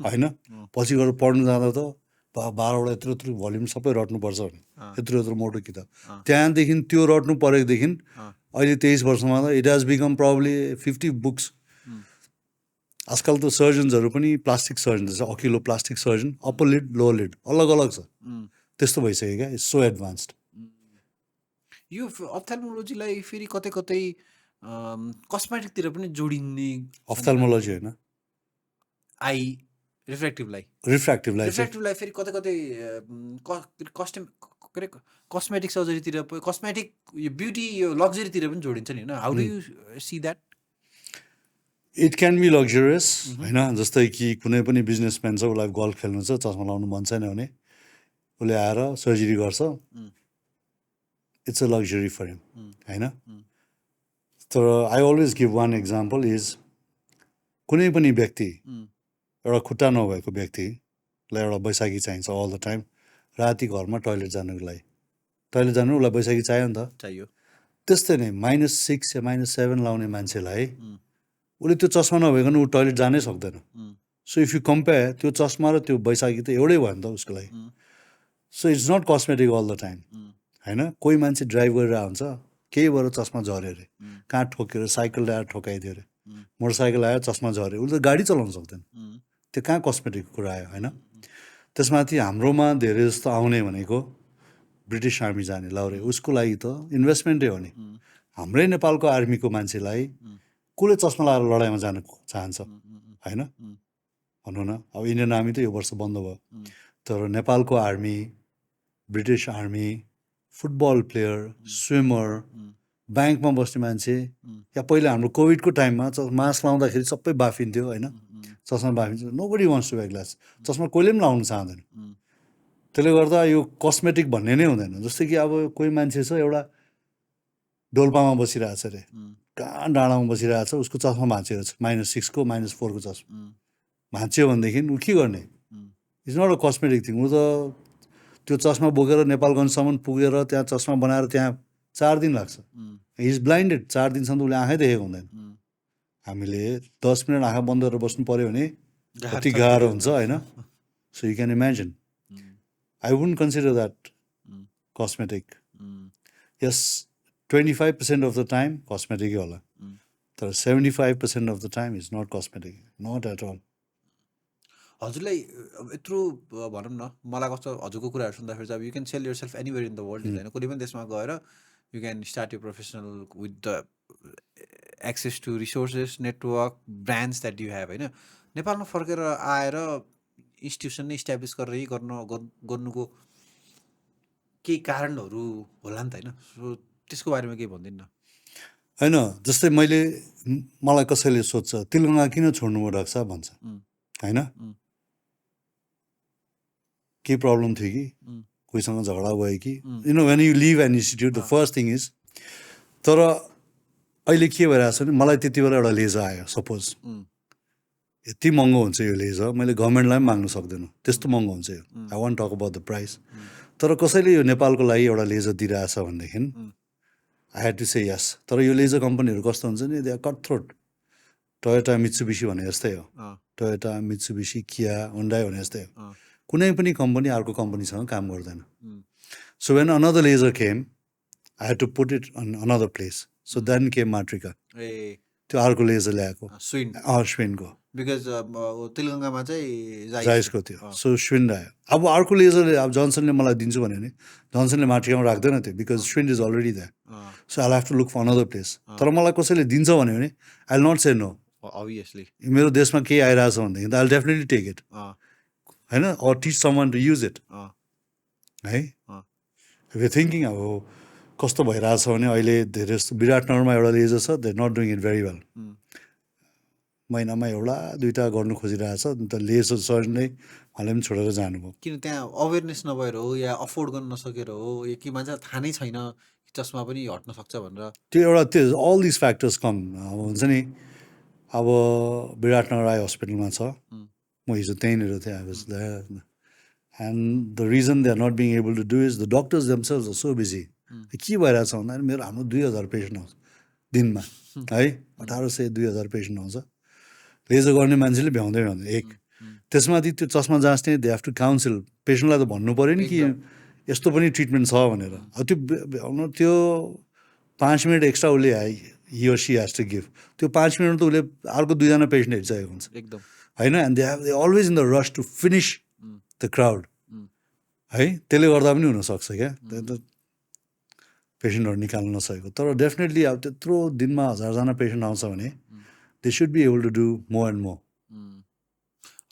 होइन पछि गएर पढ्नु जाँदा त 12वटा यत्रो यत्रो भल्युम सबै रट्नुपर्छ भने यत्रो यत्रो मोटो किताब त्यहाँदेखि त्यो रट्नु परेकोदेखि अहिले 23 वर्षमा त it has become probably 50 books आजकल त सर्जन्सहरू पनि प्लास्टिक सर्जन छ अकिलो plastic surgeon upper lid lower lid अलग अलग छ त्यस्तो भइसक्यो क्या इट्स सो एडभान्स्ड यो अफ्थाल्मोलोजीलाई फेरि कतै कतै कस्मेटिकतिर पनि जोडिने अफ्थाल्मोलोजी होइन आई रिफ्रेक्टिभलाई रिफ्र्याक्टिभलाई चाहिँ रिफ्रेक्टिभलाई फेरि कतै कतै कस्टम के अरे कस्मेटिक सर्जरीतिर कस्मेटिक यो ब्युटी यो लग्जरीतिर पनि जोडिन्छ नि होइन how do you see that it can be luxurious होइन जस्तै कि कुनै पनि बिजनेसम्यान छ उसलाई गल्फ खेल्नु छ चस्मा लाउनु मन छैन भने उसले आएर सर्जरी गर्छ it's a luxury for him होइन तर I always give one example is कुनै पनि व्यक्ति एउटा खुट्टा नभएको व्यक्तिलाई एउटा बैशाखी चाहिन्छ अल द टाइम राति घरमा टोइलेट जानुको लागि टोइलेट जानु उसलाई बैशाखी चाहियो नि त चाहियो त्यस्तै नै -6 या -7 लाउने मान्छेलाई उसले त्यो चस्मा नभइकन ऊ टोइलेट जानै सक्दैन सो इफ यु कम्पेयर त्यो चस्मा र त्यो बैशाखी त एउटै भयो नि त उसको लागि so it's not cosmetic all the time होइन कोही मान्छे ड्राइभ गरेर हुन्छ केही भएर चस्मा झऱ्यो अरे कहाँ ठोकेर साइकल ल्याएर ठोकाइदियो अरे मोटरसाइकल आएर चस्मा झऱ्यो उसले त गाडी चलाउन सक्दैन त्यो कहाँ कस्मेटिकको कुरा आयो होइन त्यसमाथि हाम्रोमा धेरै जस्तो आउने भनेको ब्रिटिस आर्मी जाने लाउरे उसको लागि त इन्भेस्टमेन्टै हो नि हाम्रै नेपालको आर्मीको मान्छेलाई कसले चस्मा लगाएर लडाइँमा जानु चाहन्छ होइन भनौँ न अब इन्डियन आर्मी त यो वर्ष बन्द भयो तर नेपालको army British army football player swimmer ब्याङ्कमा बस्ने मान्छे या पहिला हाम्रो कोभिडको टाइममा मास्क लाउँदाखेरि सबै बाफिन्थ्यो होइन चस्मा बाफिन्छ nobody wants to wear glass चस्मा कहिले पनि लाउनु चाहँदैन त्यसले गर्दा यो कस्मेटिक भन्ने नै हुँदैन। जस्तै कि अब कोही मान्छे छ एउटा डोल्पामा बसिरहेछ अरे, कहाँ डाँडामा बसिरहेछ, उसको चस्मा भाँचिएको छ, -6 को -4 को चस्मा भाँच्यो भनेदेखि ऊ के गर्ने? It's not a cosmetic thing. ऊ त त्यो चस्मा बोकेर नेपालगञ्जसम्म पुगेर त्यहाँ चस्मा बनाएर त्यहाँ 4 दिन लाग्छ। इज ब्लाइन्डेड, 4 दिनसम्म त उसले आँखै देखेको हुँदैन। हामीले 10 मिनट आँखा बन्द गरेर बस्नु पऱ्यो भने कति गाह्रो हुन्छ होइन। So you can imagine. I wouldn't consider that cosmetic. Yes, 25% of the time कस्मेटिकै होला, तर 75% of the time is not cosmetic, not at all. हजुरलाई यत्रो भनौँ न, मलाई कस्तो हजुरको कुराहरू सुन्दाखेरि चाहिँ अब you can sell yourself anywhere in the world होइन, कुनै पनि देशमा गएर you can start your professional with the access to resources, network, brands that you have होइन। नेपालमा फर्केर आएर इन्स्टिट्युसन नै इस्टाब्लिस गरेर गर्नुको केही कारणहरू होला नि त होइन। सो त्यसको बारेमा केही भनिदिनु न। होइन, जस्तै मलाई कसैले सोध्छ तिलगङ्गा किन छोड्नु भयो डाक्टर साहब भन्छ होइन, के प्रब्लम थियो कि, कोहीसँग झगडा भयो कि, you know when you leave an institute the first thing is. तर अहिले के भइरहेको छ भने मलाई त्यति बेला एउटा लेजर आयो, सपोज यति महँगो हुन्छ यो लेजर, मैले गभर्मेन्टलाई पनि माग्नु सक्दैन, त्यस्तो महँगो हुन्छ यो। I want talk about the price. तर कसैले यो नेपालको लागि एउटा लेजर दिइरहेछ भनेदेखि I had to say yes. तर यो लेजर कम्पनीहरू कस्तो हुन्छ नि, they are cut throat. Toyota Mitsubishi भने जस्तै हो, टोयोटा मित्सुबिसी किया होन्डाई भने जस्तै हो। कुनै पनि कम्पनी अर्को कम्पनीसँग काम गर्दैन। So when another laser came, I had to put it on another place. So then came Matrika, त्यो अर्को लेजर ल्याएको स्विनको, बिकज तिलगङ्गामा चाहिँ जाइसको थियो। सो स्विन्ड आयो। अब अर्को लेजरले, अब जनसनले मलाई दिन्छु भन्यो भने जनसनले माट्रिकामा राख्दैन थियो, because Schwind is already that. So I have to look for another place. तर मलाई कसैले दिन्छ भन्यो भने I will not say no. Obviously मेरो देशमा केही आइरहेछ भनेदेखि त I will definitely take it होइन, or teach someone to use it है। इफ यु थिङ्किङ अब कस्तो भइरहेछ भने अहिले धेरै जस्तो विराटनगरमा एउटा लेजर छ, they not doing it very well. महिनामा एउटा दुईवटा गर्नु खोजिरहेछ, अन्त लेजर सर्जन नै उहाँले पनि छोडेर जानुभयो। किन त्यहाँ अवेरनेस नभएर हो, या अफोर्ड गर्न नसकेर हो, या कि मान्छेलाई थाहा नै छैन चस्मा पनि हट्न सक्छ भनेर? त्यो एउटा त्यो अल दिस फ्याक्टर्स कम। अब हुन्छ नि, अब विराटनगर आई हस्पिटलमा छ, म हिजो त्यहीँनिर थिएँ, I was there, and the reason they are not being able to do is the doctors themselves are so busy. के भइरहेछ भन्दाखेरि हाम्रो 2000 पेसेन्ट आउँछ दिनमा है, 1800-2000 पेसेन्ट आउँछ। लेजर गर्ने मान्छेले भ्याउँदै एक, त्यसमाथि त्यो चस्मा जाँच्ने, दे हेभ टु काउन्सिल पेसेन्टलाई त भन्नु पऱ्यो नि कि यस्तो पनि ट्रिटमेन्ट छ भनेर। त्यो भ्याउनु, त्यो 5 मिनट एक्स्ट्रा उसले he or she has to give. त्यो 5 मिनट त उसले अर्को 2जना पेसेन्ट हेरिसकेको हुन्छ एकदम होइन। And they always in the rush to finish the crowd है। त्यसले गर्दा पनि हुनसक्छ क्या, पेसेन्टहरू निकाल्न नसकेको। तर डेफिनेटली अब त्यत्रो दिनमा 1000जना पेसेन्ट आउँछ भने they should be able to do more and more.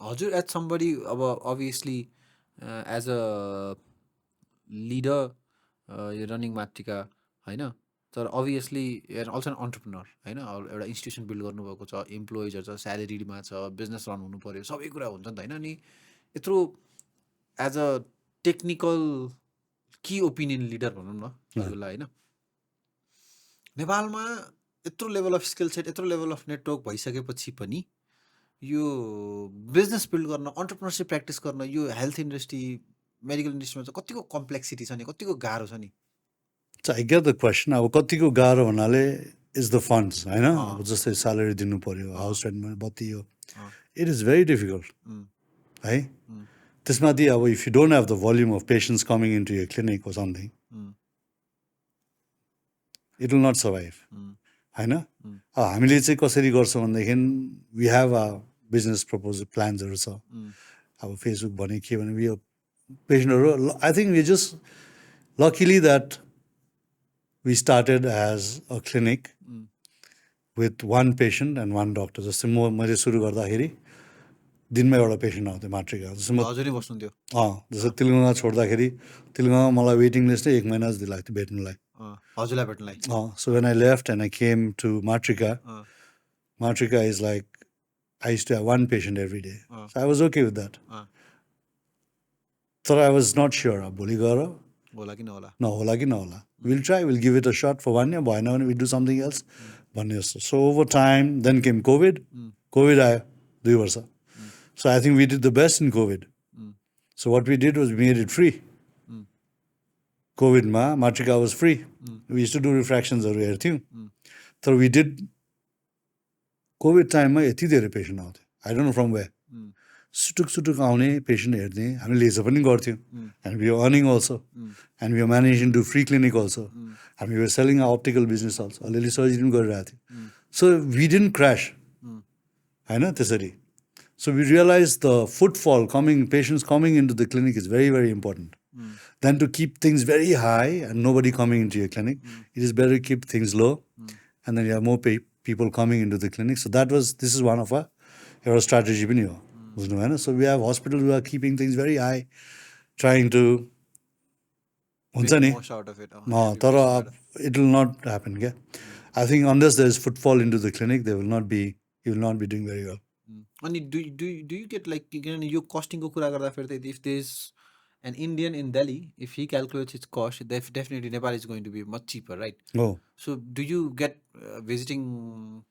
हजुर एज समबडी, अब अभियसली एज अ लिडर यो रनिङ माट्रिका होइन, तर अभियसली अल्सो एन अन्टरप्रेनर होइन, एउटा इन्स्टिट्युसन बिल्ड गर्नुभएको छ, इम्प्लोइजहरू छ, स्यालेरीमा छ, बिजनेस रन हुनु पऱ्यो, सबै कुरा हुन्छ नि त होइन। अनि यत्रो एज अ टेक्निकल कि ओपिनियन लिडर भनौँ न हजुरलाई होइन, नेपालमा यत्रो लेभल अफ स्किल सेट, यत्रो लेभल अफ नेटवर्क भइसकेपछि पनि यो बिजनेस बिल्ड गर्न, अन्टरप्रेनरसिप प्र्याक्टिस गर्न यो हेल्थ इन्डस्ट्री, मेडिकल इन्डस्ट्रीमा चाहिँ कतिको कम्प्लेक्सिटी छ नि, कतिको गाह्रो छ नि? I get the question. अब कतिको गाह्रो भन्नाले इज द फन्ड्स होइन। अब जस्तै स्यालेरी दिनु पऱ्यो, हाउस रेन्टमा बत्ती हो, इट इज भेरी डिफिकल्ट है। त्यसमाथि अब if you don't have the volume of patients coming into your clinic or something, it will not survive होइन। हामीले चाहिँ कसरी गर्छौँ भनेदेखि we have a business proposal प्लान्सहरू छ। अब फेसबुक भने के भने यो पेसेन्टहरू, I think we just luckily that we started as a clinic with 1 patient and 1 doctor. जस्तै मैले सुरु गर्दाखेरि दिनमा एउटा पेसेन्ट आउँथ्यो माट्रिका, जस्तै म हजुरै बस्नुहुन्थ्यो। जस्तै तिलगङ्गा छोड्दाखेरि तिलगङ्गा मलाई वेटिङ लिस्ट नै 1 महिना जति लाग्थ्यो भेट्नुलाई, हजुरलाई भेट्नलाई। So when I left and I came to Matrika, Matrika is like, I used to have 1 patient every day. So I was okay with that. तर आई वाज नट स्योर अब भोलि गएर होला कि नहोला नहोला कि नहोला will try will give it a shot for 1 year भएन भने विल डु समथिङ एल्स भन्ने जस्तो so over time then came covid आयो 2 वर्ष so I think we did the best in covid so what we did was made it free कोभिडमा Matrik was free we use to do रिफ्र्याक्सन्सहरू हेर्थ्यौँ तर we did covid टाइममा यति धेरै patient आउँथ्यो I don't know from where सुटुक आउने पेसेन्ट हेर्ने हामी लेजर पनि गर्थ्यौँ and we are earning also and we are managing to free clinic also हामी were selling optical business also अलिअलि सर्जरी पनि गरिरहेको थियौँ सो वी डिन्ट क्रास होइन त्यसरी so we realize the footfall coming patients coming in to the clinic is very very important then to keep things very high and no body coming in to your clinic it is better keep things low and then you have more people coming into the clinic. So this is one of our strategy पनि हो बुझ्नु भएन so we have hospital we are keeping things very high trying to हुन्छ नि तर it will not happen क्या I think unless there is footfall in to the clinic they will not be doing very well अनि do you get like किनभने यो कस्टिङको कुरा गर्दाखेरि त if there is an Indian in Delhi, if he calculates its cost, definitely Nepal is going to be much cheaper, right? Oh. So do you get visiting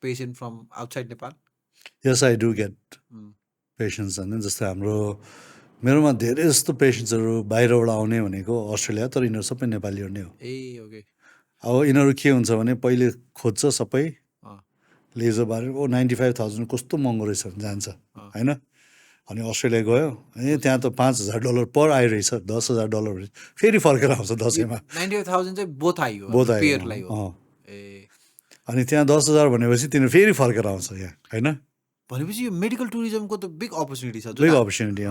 patient from outside Nepal? Yes, I do get patients. And then जस्तै हाम्रो मेरोमा धेरै जस्तो पेसेन्ट्सहरू बाहिरबाट आउने भनेको Australia तर यिनीहरू सबै नेपालीहरू नै हो ए ओके अब यिनीहरू के हुन्छ भने पहिले खोज्छ सबै लेजर बारे 95,000 कस्तो महँगो रहेछ जान्छ होइन अनि अस्ट्रेलिया गयो त्यहाँ त $5,000 पर आइरहेछ $10,000 फेरि फर्केर आउँछ दसैँमा 95,000 चाहिँ बोथ आयो अनि त्यहाँ 10,000 भनेपछि तिनीहरू फेरि फर्केर आउँछ यहाँ होइन भनेपछि यो मेडिकल टुरिज्मको त बिग अपर्च्युनिटी छ बिग अपर्च्युनिटी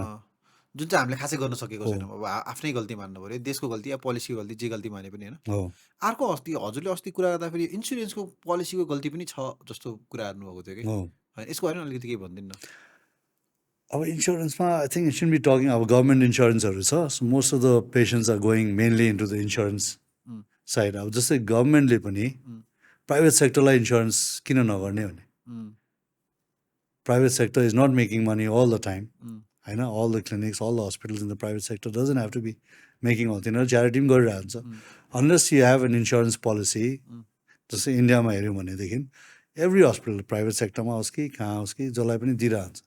जुन चाहिँ हामीले खासै गर्न सकेको छैनौँ अब आफ्नै गल्ती मान्नु पऱ्यो देशको गल्ती या पोलिसीको गल्ती जे गल्ती माने पनि होइन अर्को हजुरले अस्ति कुरा गर्दाखेरि इन्सुरेन्सको पोलिसीको गल्ती पनि छ जस्तो कुरा गर्नुभएको थियो कि होइन यसको बारेमा अलिकति केही भनिदिनु न अब इन्सुरेन्समा I think it should be talking अब गभर्मेन्ट इन्सुरेन्सहरू छ so most of the patients are going mainly into the insurance side अब जस्तै गभर्मेन्टले पनि प्राइभेट सेक्टरलाई इन्सुरेन्स किन नगर्ने भने private sector is not making money all the time होइन all the clinics all the hospitals in the private sector doesn't have to be making all तिनीहरू च्यारिटी पनि गरिरहेको हुन्छ unless you have an insurance policy जस्तै इन्डियामा हेऱ्यौँ भनेदेखि every hospital private सेक्टरमा होस् कि कहाँ होस् कि जसलाई पनि दिइरहन्छ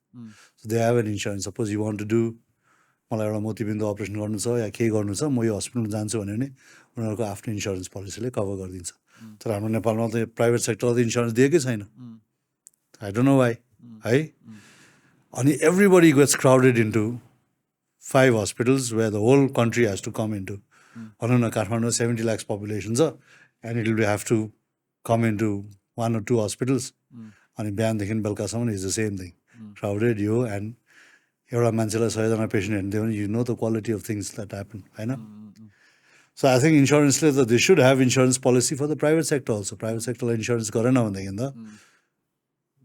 so they have an insurance suppose you want to do मलाई एउटा मोतीबिन्दु अपरेसन गर्नु छ या केही गर्नु छ म यो हस्पिटलमा जान्छु भने उनीहरूको आफ्नो इन्सुरेन्स पोलिसीले कभर गरिदिन्छ तर हाम्रो नेपालमा त प्राइभेट सेक्टरले त इन्सुरेन्स दिएकै छैन आई डोन्ट नो वाइ है अनि everybody gets crowded into 5 hospitals where the whole country has to come into भनौँ न काठमाडौँ 70 लाख पपुलेसन छ and it will have to come into 1 or 2 hospitals अनि बिहानदेखि बेलुकासम्म is the same thing crowded यो and एउटा मान्छेलाई 100 जना पेसेन्ट हेर्नु भने you know the quality of things that happen होइन सो आई थिङ्क इन्सुरेन्सले त they should have insurance policy for the private sector also private सेक्टरलाई इन्सुरेन्स गरेन भनेदेखि त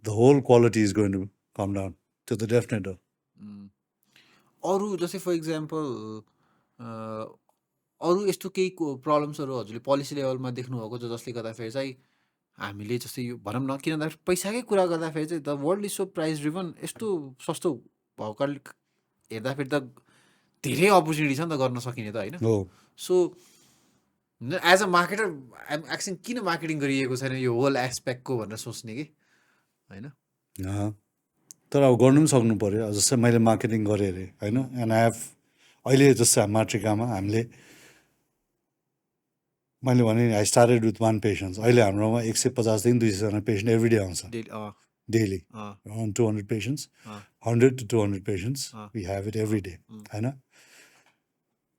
the whole quality is going to come down त्यो त definite हो अरू जस्तै फर इक्जाम्पल अरू यस्तो केही प्रब्लम्सहरू हजुरले पोलिसी लेभलमा देख्नुभएको छ जसले गर्दाखेरि चाहिँ हामीले जस्तै यो भनौँ न किन भन्दाखेरि पैसाकै कुरा गर्दाखेरि चाहिँ the world is so price driven यस्तो सस्तो भएको कारणले हेर्दाखेरि त धेरै अपर्च्युनिटी छ नि त गर्न सकिने त होइन so as a marketer I'm action किन मार्केटिङ गरिएको छैन यो होल एस्पेक्टको भनेर सोच्ने कि होइन तर अब गर्नु पनि सक्नु पऱ्यो जस्तै मैले मार्केटिङ गरेँ अरे होइन एन्ड आई हेभ अहिले जस्तै माट्रिकामा हामीले मैले भने आई स्टार्टेड विथ 1 पेसेन्ट्स अहिले हाम्रोमा 150 देखि 200 जना पेसेन्ट एभ्री डे आउँछ daily around 200 patients 100 to 200 patients we have it every day होइन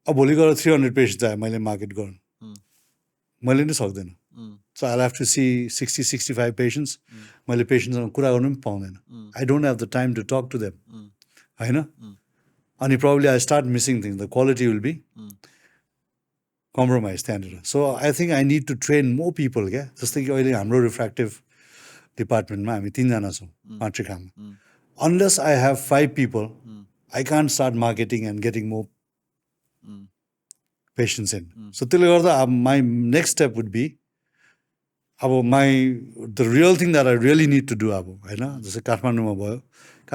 अब भोलि गएर 300 पेसेन्ट्स आयो मैले मार्केट गर्नु मैले नै सक्दैन so I have to see 60-65 patients मैले पेसेन्टसँग कुरा गर्नु पनि पाउँदैन I don't have the time to talk to them होइन अनि probably I start missing thing the quality will be compromise त्यहाँनिर so I think I need to train more people क्या जस्तै कि अहिले हाम्रो रिफ्र्याक्टिभ डिपार्टमेन्टमा हामी 3 जना छौँ माट्रिकामा unless I have 5 people I can't start marketing and getting more patients in so त्यसले गर्दा अब my next step would be अब the real thing that I really need to do अब होइन जस्तै काठमाडौँमा भयो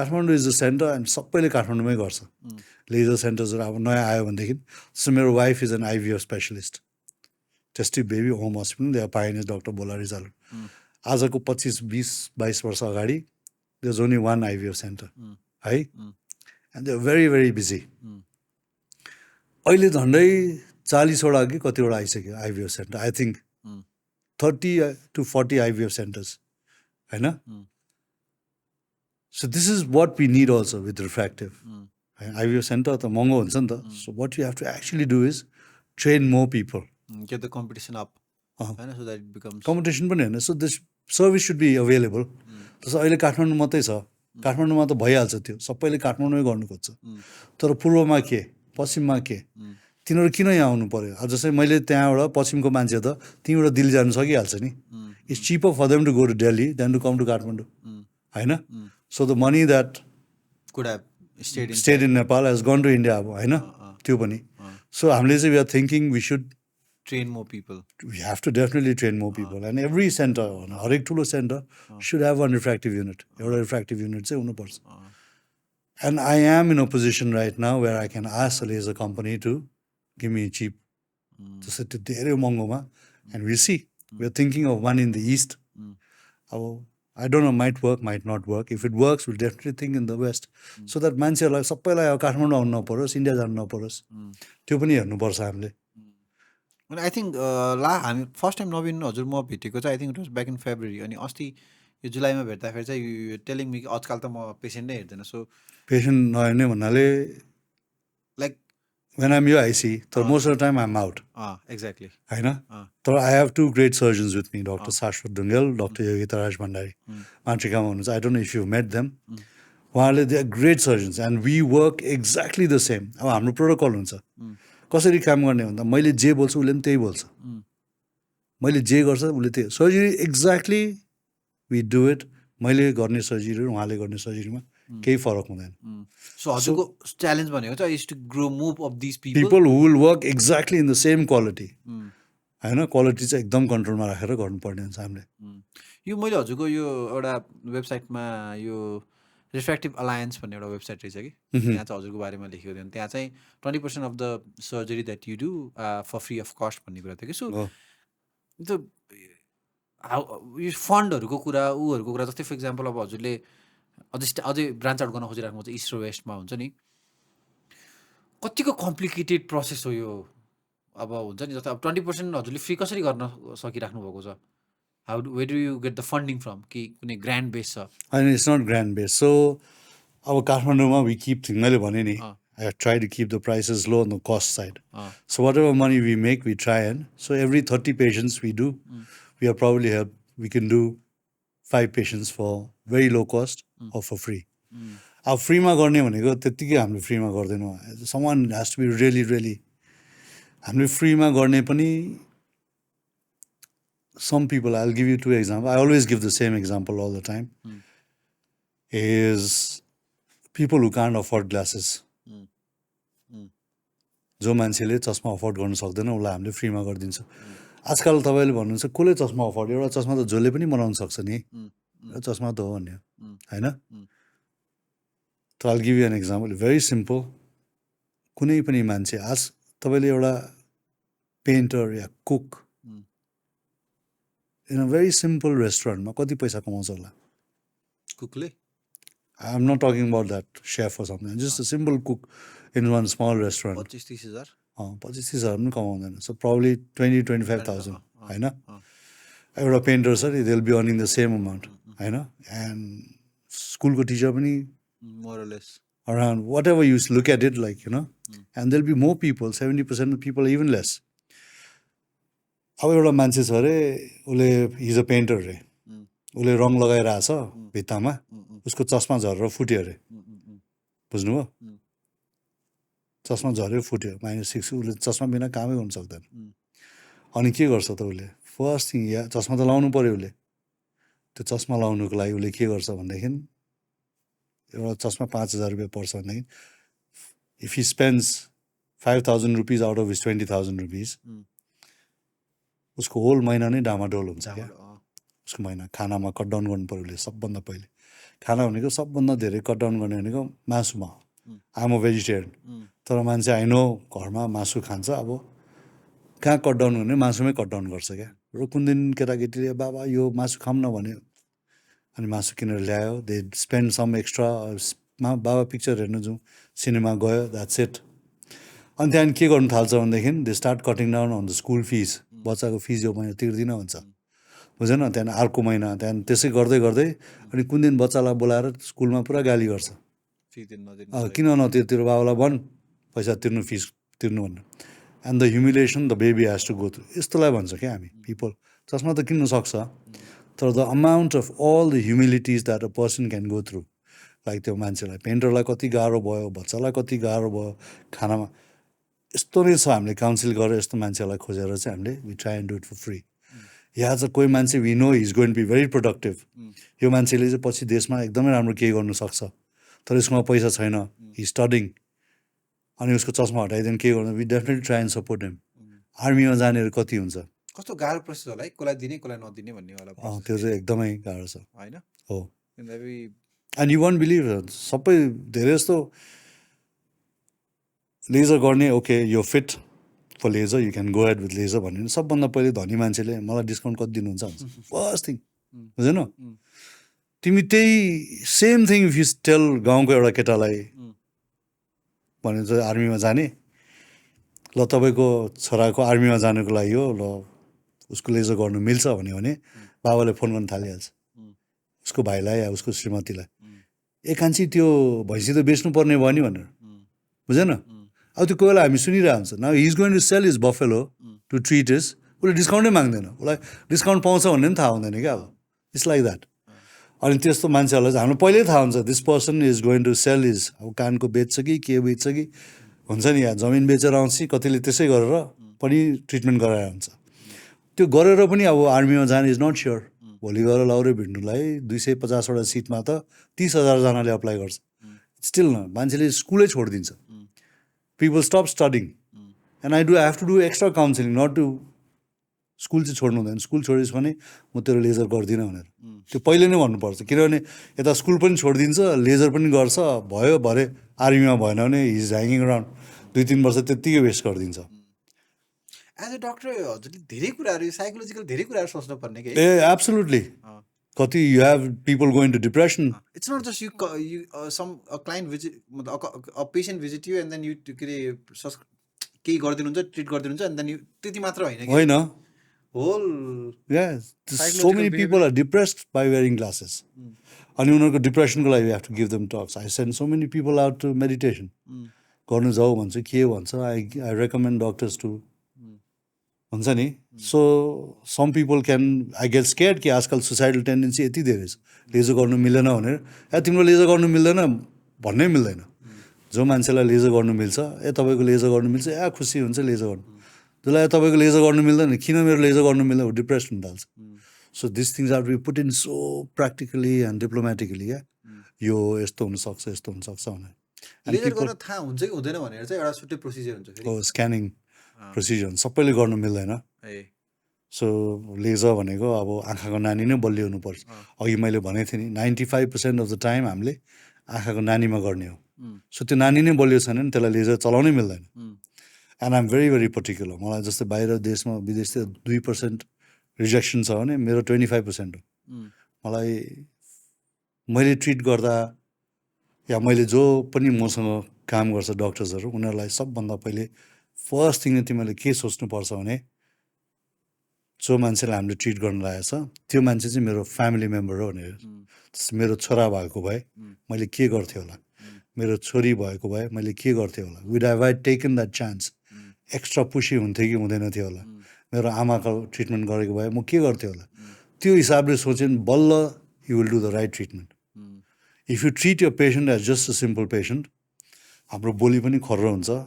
Kathmandu is the centre and सबैले काठमाडौँमै गर्छ लेजर सेन्टर्सहरू अब नयाँ आयो भनेदेखि सो मेरो wife is an IVF specialist testy baby home hospital they पाइने डक्टर बोला रिजाल आजको 25-20-22 वर्ष अगाडि there is only one IVF centre है and they are very very busy अहिले झन्डै 40वटा कि कतिवटा आइसक्यो IVF centre I think 30 to 40 IVF centres होइन so this is what we need also with refractive IVF centre त महँगो हुन्छ नि त so what you have to actually do is train more people get the competition up होइन so that it becomes competition पनि होइन so this service should be available जस्तो अहिले काठमाडौँ मात्रै छ काठमाडौँमा त भइहाल्छ त्यो सबैले काठमाडौँमै गर्नु खोज्छ तर पूर्वमा के पश्चिममा के तिनीहरू किन यहाँ आउनु पर्यो अब जस्तै मैले त्यहाँबाट पश्चिमको मान्छे त त्यहीँबाट दिल्ली जानु सकिहाल्छ नि it's cheaper for them to go to Delhi then to come to Kathmandu होइन so the money that could have stayed in stayed in Nepal has gone to India अब होइन त्यो पनि सो हामीले चाहिँ we are thinking we should train more people we have to definitely train more people and every center हरेक ठुलो centre should have one refractive unit एउटा refractive unit चाहिँ हुनुपर्छ and I am in a position right now where I can ask a laser company to give me cheap जस्तै त्यो धेरै महँगोमा and we see we are thinking of one in the east अब I don't know might work might not work if it works we'll definitely think in the west so that मान्छेहरूलाई सबैलाई अब काठमाडौँ आउनु नपरोस् India जानु नपरोस् त्यो पनि हेर्नुपर्छ हामीले अनि आई थिङ्क हामी फर्स्ट टाइम नवीन हजुर म भेटेको चाहिँ I think it was back in February अनि अस्ति यो जुलाईमा भेट्दाखेरि चाहिँ यु टेलिङ मी आजकल त म पेसेन्ट नै हेर्दैन सो पेसेन्ट नहेर्ने भन्नाले like when I'm here I see तर most of the time I'm out exactly होइन तर I have two great surgeons with me Dr. शाश्वत ढुङ्गेल Dr. योगिता राज भण्डारी मान्ट्रिकामा हुनुहुन्छ I don't know if you've met them उहाँहरूले they are great surgeons and we work exactly the same अब हाम्रो protocol हुन्छ कसरी काम गर्ने भन्दा मैले जे बोल्छु उसले पनि त्यही बोल्छ मैले जे गर्छ उसले त्यही surgery exactly we do it मैले गर्ने सर्जरी उहाँले गर्ने सर्जरीमा केही फरक हुँदैन सो हजुरको च्यालेन्ज भनेको चाहिँ is to grow move of this people people who will work exactly in the same quality होइन क्वालिटी चाहिँ एकदम कन्ट्रोलमा राखेर गर्नुपर्ने हुन्छ हामीले यो मैले हजुरको यो एउटा वेबसाइटमा यो रिफ्र्याक्टिभ अलायन्स भन्ने एउटा वेबसाइट रहेछ कि त्यहाँ चाहिँ हजुरको बारेमा लेखेको थियो त्यहाँ चाहिँ 20% of the surgery that you do for free of cost भन्ने कुरा थियो कि सो त्यो यो फन्डहरूको कुरा ऊहरूको कुरा जस्तै फर इक्जाम्पल अब हजुरले अझै ब्रान्च आउट गर्न खोजिराख्नु चाहिँ इस्ट र वेस्टमा हुन्छ नि कतिको कम्प्लिकेटेड प्रोसेस हो यो अब हुन्छ नि जस्तै अब 20% हजुरले फ्री कसरी गर्न सकिराख्नु भएको छ how way do you get the funding from कि कुनै ग्रान्ड बेस छ होइन it's not grand base so अब काठमाडौँमा वी किप थिङ मैले भने नि I try to keep the prices low on the cost side. So whatever money we make, we try and so every 30 patients we do, we are probably we can do 5 patients for very low cost or for free. अब फ्रीमा गर्ने भनेको त्यत्तिकै हामीले फ्रीमा गर्दैनौँ someone has to be really really हामीले फ्रीमा गर्ने पनि some people I'll give you 2 examples. I always give the same example all the time. Is people who can't afford glasses. जो मान्छेले चस्मा अफोर्ड गर्न सक्दैन उसलाई हामीले फ्रीमा गरिदिन्छ आजकल तपाईँले भन्नुहुन्छ कसले चस्मा अफोर्ड एउटा चस्मा त जसले पनि बनाउन सक्छ नि एउटा चस्मा त हो भन्ने होइन त I'll give you an example very simple कुनै पनि मान्छे आज तपाईँले एउटा painter yeah cook in a very simple रेस्टुरेन्टमा कति पैसा कमाउँछ होला कुकले I am not talking about that chef or something just a simple cook in one small restaurant 25-30 हजार 25-30 हजार पनि कमाउँदैन सो probably 20-25,000 होइन एउटा पेन्टर छ नि they will be earning the same amount होइन एन्ड स्कुलको टिचर पनि more or less around whatever you look at it like you know and there'll be more people 70% of people even less अब एउटा मान्छे छ अरे उसले हिज अ पेन्टर रे उसले रङ लगाइरहेछ भित्तामा उसको चस्मा झरेर फुट्यो अरे बुझ्नुभयो चस्मा झऱ्यो फुट्यो -6 उसले चस्मा बिना कामै गर्न सक्दैन अनि के गर्छ त उसले फर्स्ट थिङ या चस्मा त लाउनु पर्यो उसले त्यो चस्मा लाउनुको लागि उसले के गर्छ भनेदेखि एउटा चस्मा 5,000 रुपियाँ पर्छ भनेदेखि if he spends 5,000 rupees out of his 20,000 rupees उसको होल महिना नै डामाडोल हुन्छ क्या उसको महिना खानामा कट डाउन गर्नु पऱ्यो उसले सबभन्दा पहिले खाना भनेको सबभन्दा धेरै कट डाउन गर्ने भनेको मासुमा हो आम अ भेजिटेरियन तर मान्छे आइनो घरमा मासु खान्छ अब कहाँ कट डाउन गर्ने मासुमै कट डाउन गर्छ क्या र कुन दिन केटाकेटीले बाबा यो मासु खाऊँ न भन्यो अनि मासु किनेर ल्यायो दे स्पेन्ड सम एक्स्ट्रा बाबा पिक्चर हेर्नु जाउँ सिनेमा गयो द्याट्स इट अनि त्यहाँदेखि के गर्नु थाल्छ भनेदेखि they start cutting down on the school fees बच्चाको फिस यो महिना तिर्दिन हुन्छ बुझेन त्यहाँदेखि अर्को महिना त्यहाँदेखि त्यसै गर्दै गर्दै अनि कुन दिन बच्चालाई बोलाएर स्कुलमा पुरा गाली गर्छ किन नतिर् तिरो बाबालाई भन् पैसा तिर्नु फिस तिर्नु भन्नु and the humiliation the baby has to go through यस्तोलाई भन्छ क्या हामी पिपल चस्मा त किन्नु सक्छ तर the amount of all the humilities that a person can go through like त्यो मान्छेलाई पेन्टरलाई कति गाह्रो भयो बच्चालाई कति गाह्रो भयो खानामा यस्तो नै छ हामीले काउन्सिल गरेर यस्तो मान्छेलाई खोजेर चाहिँ हामीले we try and do it for free यहाँ चाहिँ कोही मान्छे we know is going be very productive यो मान्छेले चाहिँ पछि देशमा एकदमै राम्रो केही गर्नु सक्छ तर यसकोमा पैसा छैन हि स्टडिङ अनि उसको चस्मा हटाइदिनु के गर्नु we definitely try and support him आर्मीमा जानेहरू कति हुन्छ कस्तो गाह्रो प्रोसेस होला है कसलाई दिने कसलाई नदिने भन्ने वाला त्यो चाहिँ एकदमै गाह्रो छ होइन हो एन्ड यु वन्ट बिलिभ सबै धेरै जस्तो लेजर गर्ने ओके यो fit for laser you can go head with laser भन्यो भने सबभन्दा पहिले धनी मान्छेले मलाई डिस्काउन्ट कति दिनुहुन्छ भन्छ फर्स्ट थिङ बुझेन तिमी त्यही same thing if you tail गाउँको एउटा केटालाई भने चाहिँ आर्मीमा जाने ल तपाईँको छोराको आर्मीमा जानुको लागि हो ल उसको लेजर गर्नु मिल्छ भन्यो भने बाबाले फोन गर्न थालिहाल्छ उसको भाइलाई या उसको श्रीमतीलाई एकान्छी त्यो भैँसी त बेच्नुपर्ने भयो नि भनेर बुझेन अब त्यो कोही बेला हामी सुनिरहेको हुन्छ न he is going to sell is buffalo to treat is उसले डिस्काउन्टै माग्दैन उसलाई डिस्काउन्ट पाउँछ भन्ने पनि थाहा हुँदैन क्या अब इट्स लाइक द्याट अनि त्यस्तो मान्छेहरूलाई चाहिँ हामीलाई पहिल्यै थाहा हुन्छ this person is going to sell is अब कानको बेच्छ कि के बेच्छ कि हुन्छ नि यहाँ जमिन बेचेर आउँछ कतिले त्यसै गरेर पनि ट्रिटमेन्ट गराएर हुन्छ त्यो गरेर पनि अब आर्मीमा जाने इज नट स्योर भोलि गएर लौरे भिड्नुलाई 250वटा सिटमा त 30,000जनाले अप्लाई गर्छ स्टिल न मान्छेले स्कुलै छोडिदिन्छ people stop studying and I have to do extra counselling not to school चाहिँ छोड्नु हुँदैन स्कुल छोडिस् भने म तेरो लेजर गर्दिनँ भनेर त्यो पहिले नै भन्नुपर्छ किनभने यता स्कुल पनि छोडिदिन्छ लेजर पनि गर्छ भयो भरे आर्मीमा भएन भने हिज ह्याङ्गिङ अराउन्ड 2-3 वर्ष त्यत्तिकै वेस्ट गरिदिन्छ एज अ डक्टर हजुरले धेरै कुराहरू साइकोलोजिकल धेरै कुराहरू सोच्नु पर्ने कि ए एब्सोल्युटली कति you have people going to depression it's not just you some a client visit a patient visit you and then you के अरे केही गरिदिनुहुन्छ ट्रिट गरिदिनुहुन्छ एन्ड देन यु त्यति मात्र होइन होइन whole so many people are depressed by wearing glasses अनि उनीहरूको डिप्रेसनको लागि we have to give them talks I send so many people out to meditation गर्नु जाऊ भन्छ के भन्छ I recommend doctors to हुन्छ नि so some people can I get scared कि आजकल सुसाइडल टेन्डेन्सी यति धेरै छ लेजर गर्नु मिल्दैन भनेर तिम्रो लेजर गर्नु मिल्दैन भन्नै मिल्दैन जो मान्छेलाई लेजर गर्नु मिल्छ तपाईँको लेजर गर्नु मिल्छ खुसी हुन्छ लेजर गर्नु जसलाई तपाईँको लेजर गर्नु मिल्दैन किन मेरो लेजर गर्नु मिल्दैन डिप्रेस हुन थाल्छ so this things are be put in so practically and diplomatically क्या यो यस्तो हुनसक्छ यस्तो हुनसक्छ भनेर लेजर गर्न थाहा हुन्छ कि हुँदैन भनेर चाहिँ एउटा छुट्टै प्रोसिजर हुन्छ हो स्क्यानिङ प्रोसिजर सबैले गर्नु मिल्दैन सो लेजर भनेको अब आँखाको नानी नै बलियो हुनुपर्छ अघि मैले भनेको थिएँ नि 95% अफ द टाइम हामीले आँखाको नानीमा गर्ने हो सो त्यो नानी नै बलियो छैन नि त्यसलाई लेजर चलाउनै मिल्दैन and I'm very very particular मलाई जस्तै बाहिर देशमा विदेशतिर 2% रिजेक्सन छ भने मेरो 25% हो मलाई मैले ट्रिट गर्दा या मैले जो पनि मसँग काम गर्छ डक्टर्सहरू उनीहरूलाई सबभन्दा पहिले फर्स्ट थिङ तिमीले के सोच्नुपर्छ भने जो मान्छेलाई हामीले ट्रिट गर्न लागेको छ त्यो मान्छे चाहिँ मेरो फ्यामिली मेम्बर हो भनेर मेरो छोरा भएको भए मैले के गर्थेँ होला मेरो छोरी भएको भए मैले के गर्थेँ होला would have I taken that chance extra pussy हुन्थ्यो कि हुँदैन थियो होला मेरो आमाको ट्रिटमेन्ट गरेको भए म के गर्थेँ होला त्यो हिसाबले सोचेँ भने बल्ल you will do the right treatment if you treat your patient as just a simple patient हाम्रो बोली पनि खर्रो हुन्छ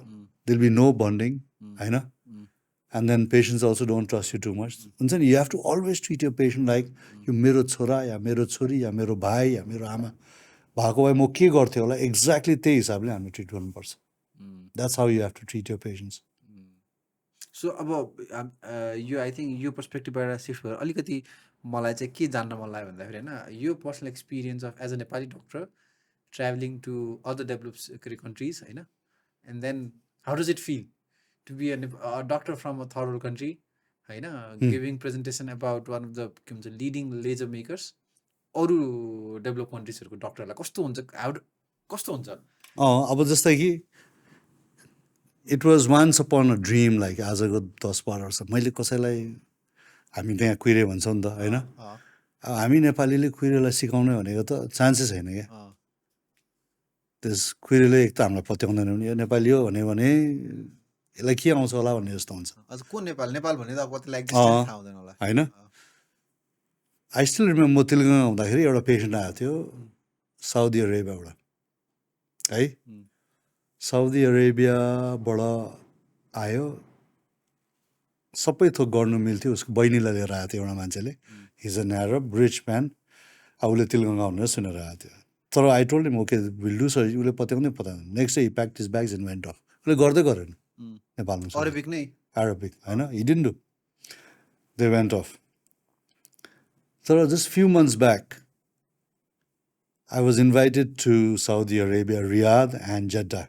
दिल बी नो बन्डिङ होइन and then patients also don't trust you too much हुन्छ नि you have to always treat your patient like यो मेरो छोरा या मेरो छोरी या मेरो भाइ या मेरो आमा भएको भए म के गर्थेँ होला एक्ज्याक्टली त्यही हिसाबले हामीले ट्रिट गर्नुपर्छ that's how you have to treat your patients so अब यो आई थिङ्क यो पर्सपेक्टिभबाट सिफ्ट भएर अलिकति मलाई चाहिँ के जान्न मन लाग्यो भन्दाखेरि होइन यो personal experience of as a Nepali doctor travelling to other develop countries होइन and then how does it feel to be a doctor from a third world country होइन giving presentation about one of the के भन्छ leading laser makers अरू develop कन्ट्रिजहरूको डक्टरलाई कस्तो हुन्छ कस्तो हुन्छ अब जस्तै कि it was once upon a dream like आजको 10-12 वर्ष मैले कसैलाई हामी त्यहाँ कुहिरे भन्छौँ नि त होइन अब हामी नेपालीले कुहिरेलाई सिकाउने भनेको त चान्सै छैन क्या त्यस कुहिरेले एक त हामीलाई पत्याउँदैन पनि यो नेपाली हो भने यसलाई के आउँछ होला भन्ने जस्तो हुन्छ को नेपाल भने त अब कतिलाई एक्जिस्टेन्स थाहा हुँदैन होला होइन आई स्टिल रिमेम्बर म तेलुगुमा आउँदाखेरि एउटा पेसेन्ट आएको थियो साउदी अरेबियाबाट है साउदी अरेबियाबाट आयो सबै थोक गर्नु मिल्थ्यो उसको बहिनीलाई लिएर आएको थियो एउटा मान्छेले he's an Arab rich man अब उसले तेलुगुमा भनेर सुनेर आएको थियो तर I told him okay will do surgery उसले पत्याउँदै next day he packed his bags and went off उसले गर्दै गरेन नेपालमा अरेबिक नै अरेबिक होइन he didn't do they went off तर just few months back I was invited to Saudi Arabia, Riyadh and Jeddah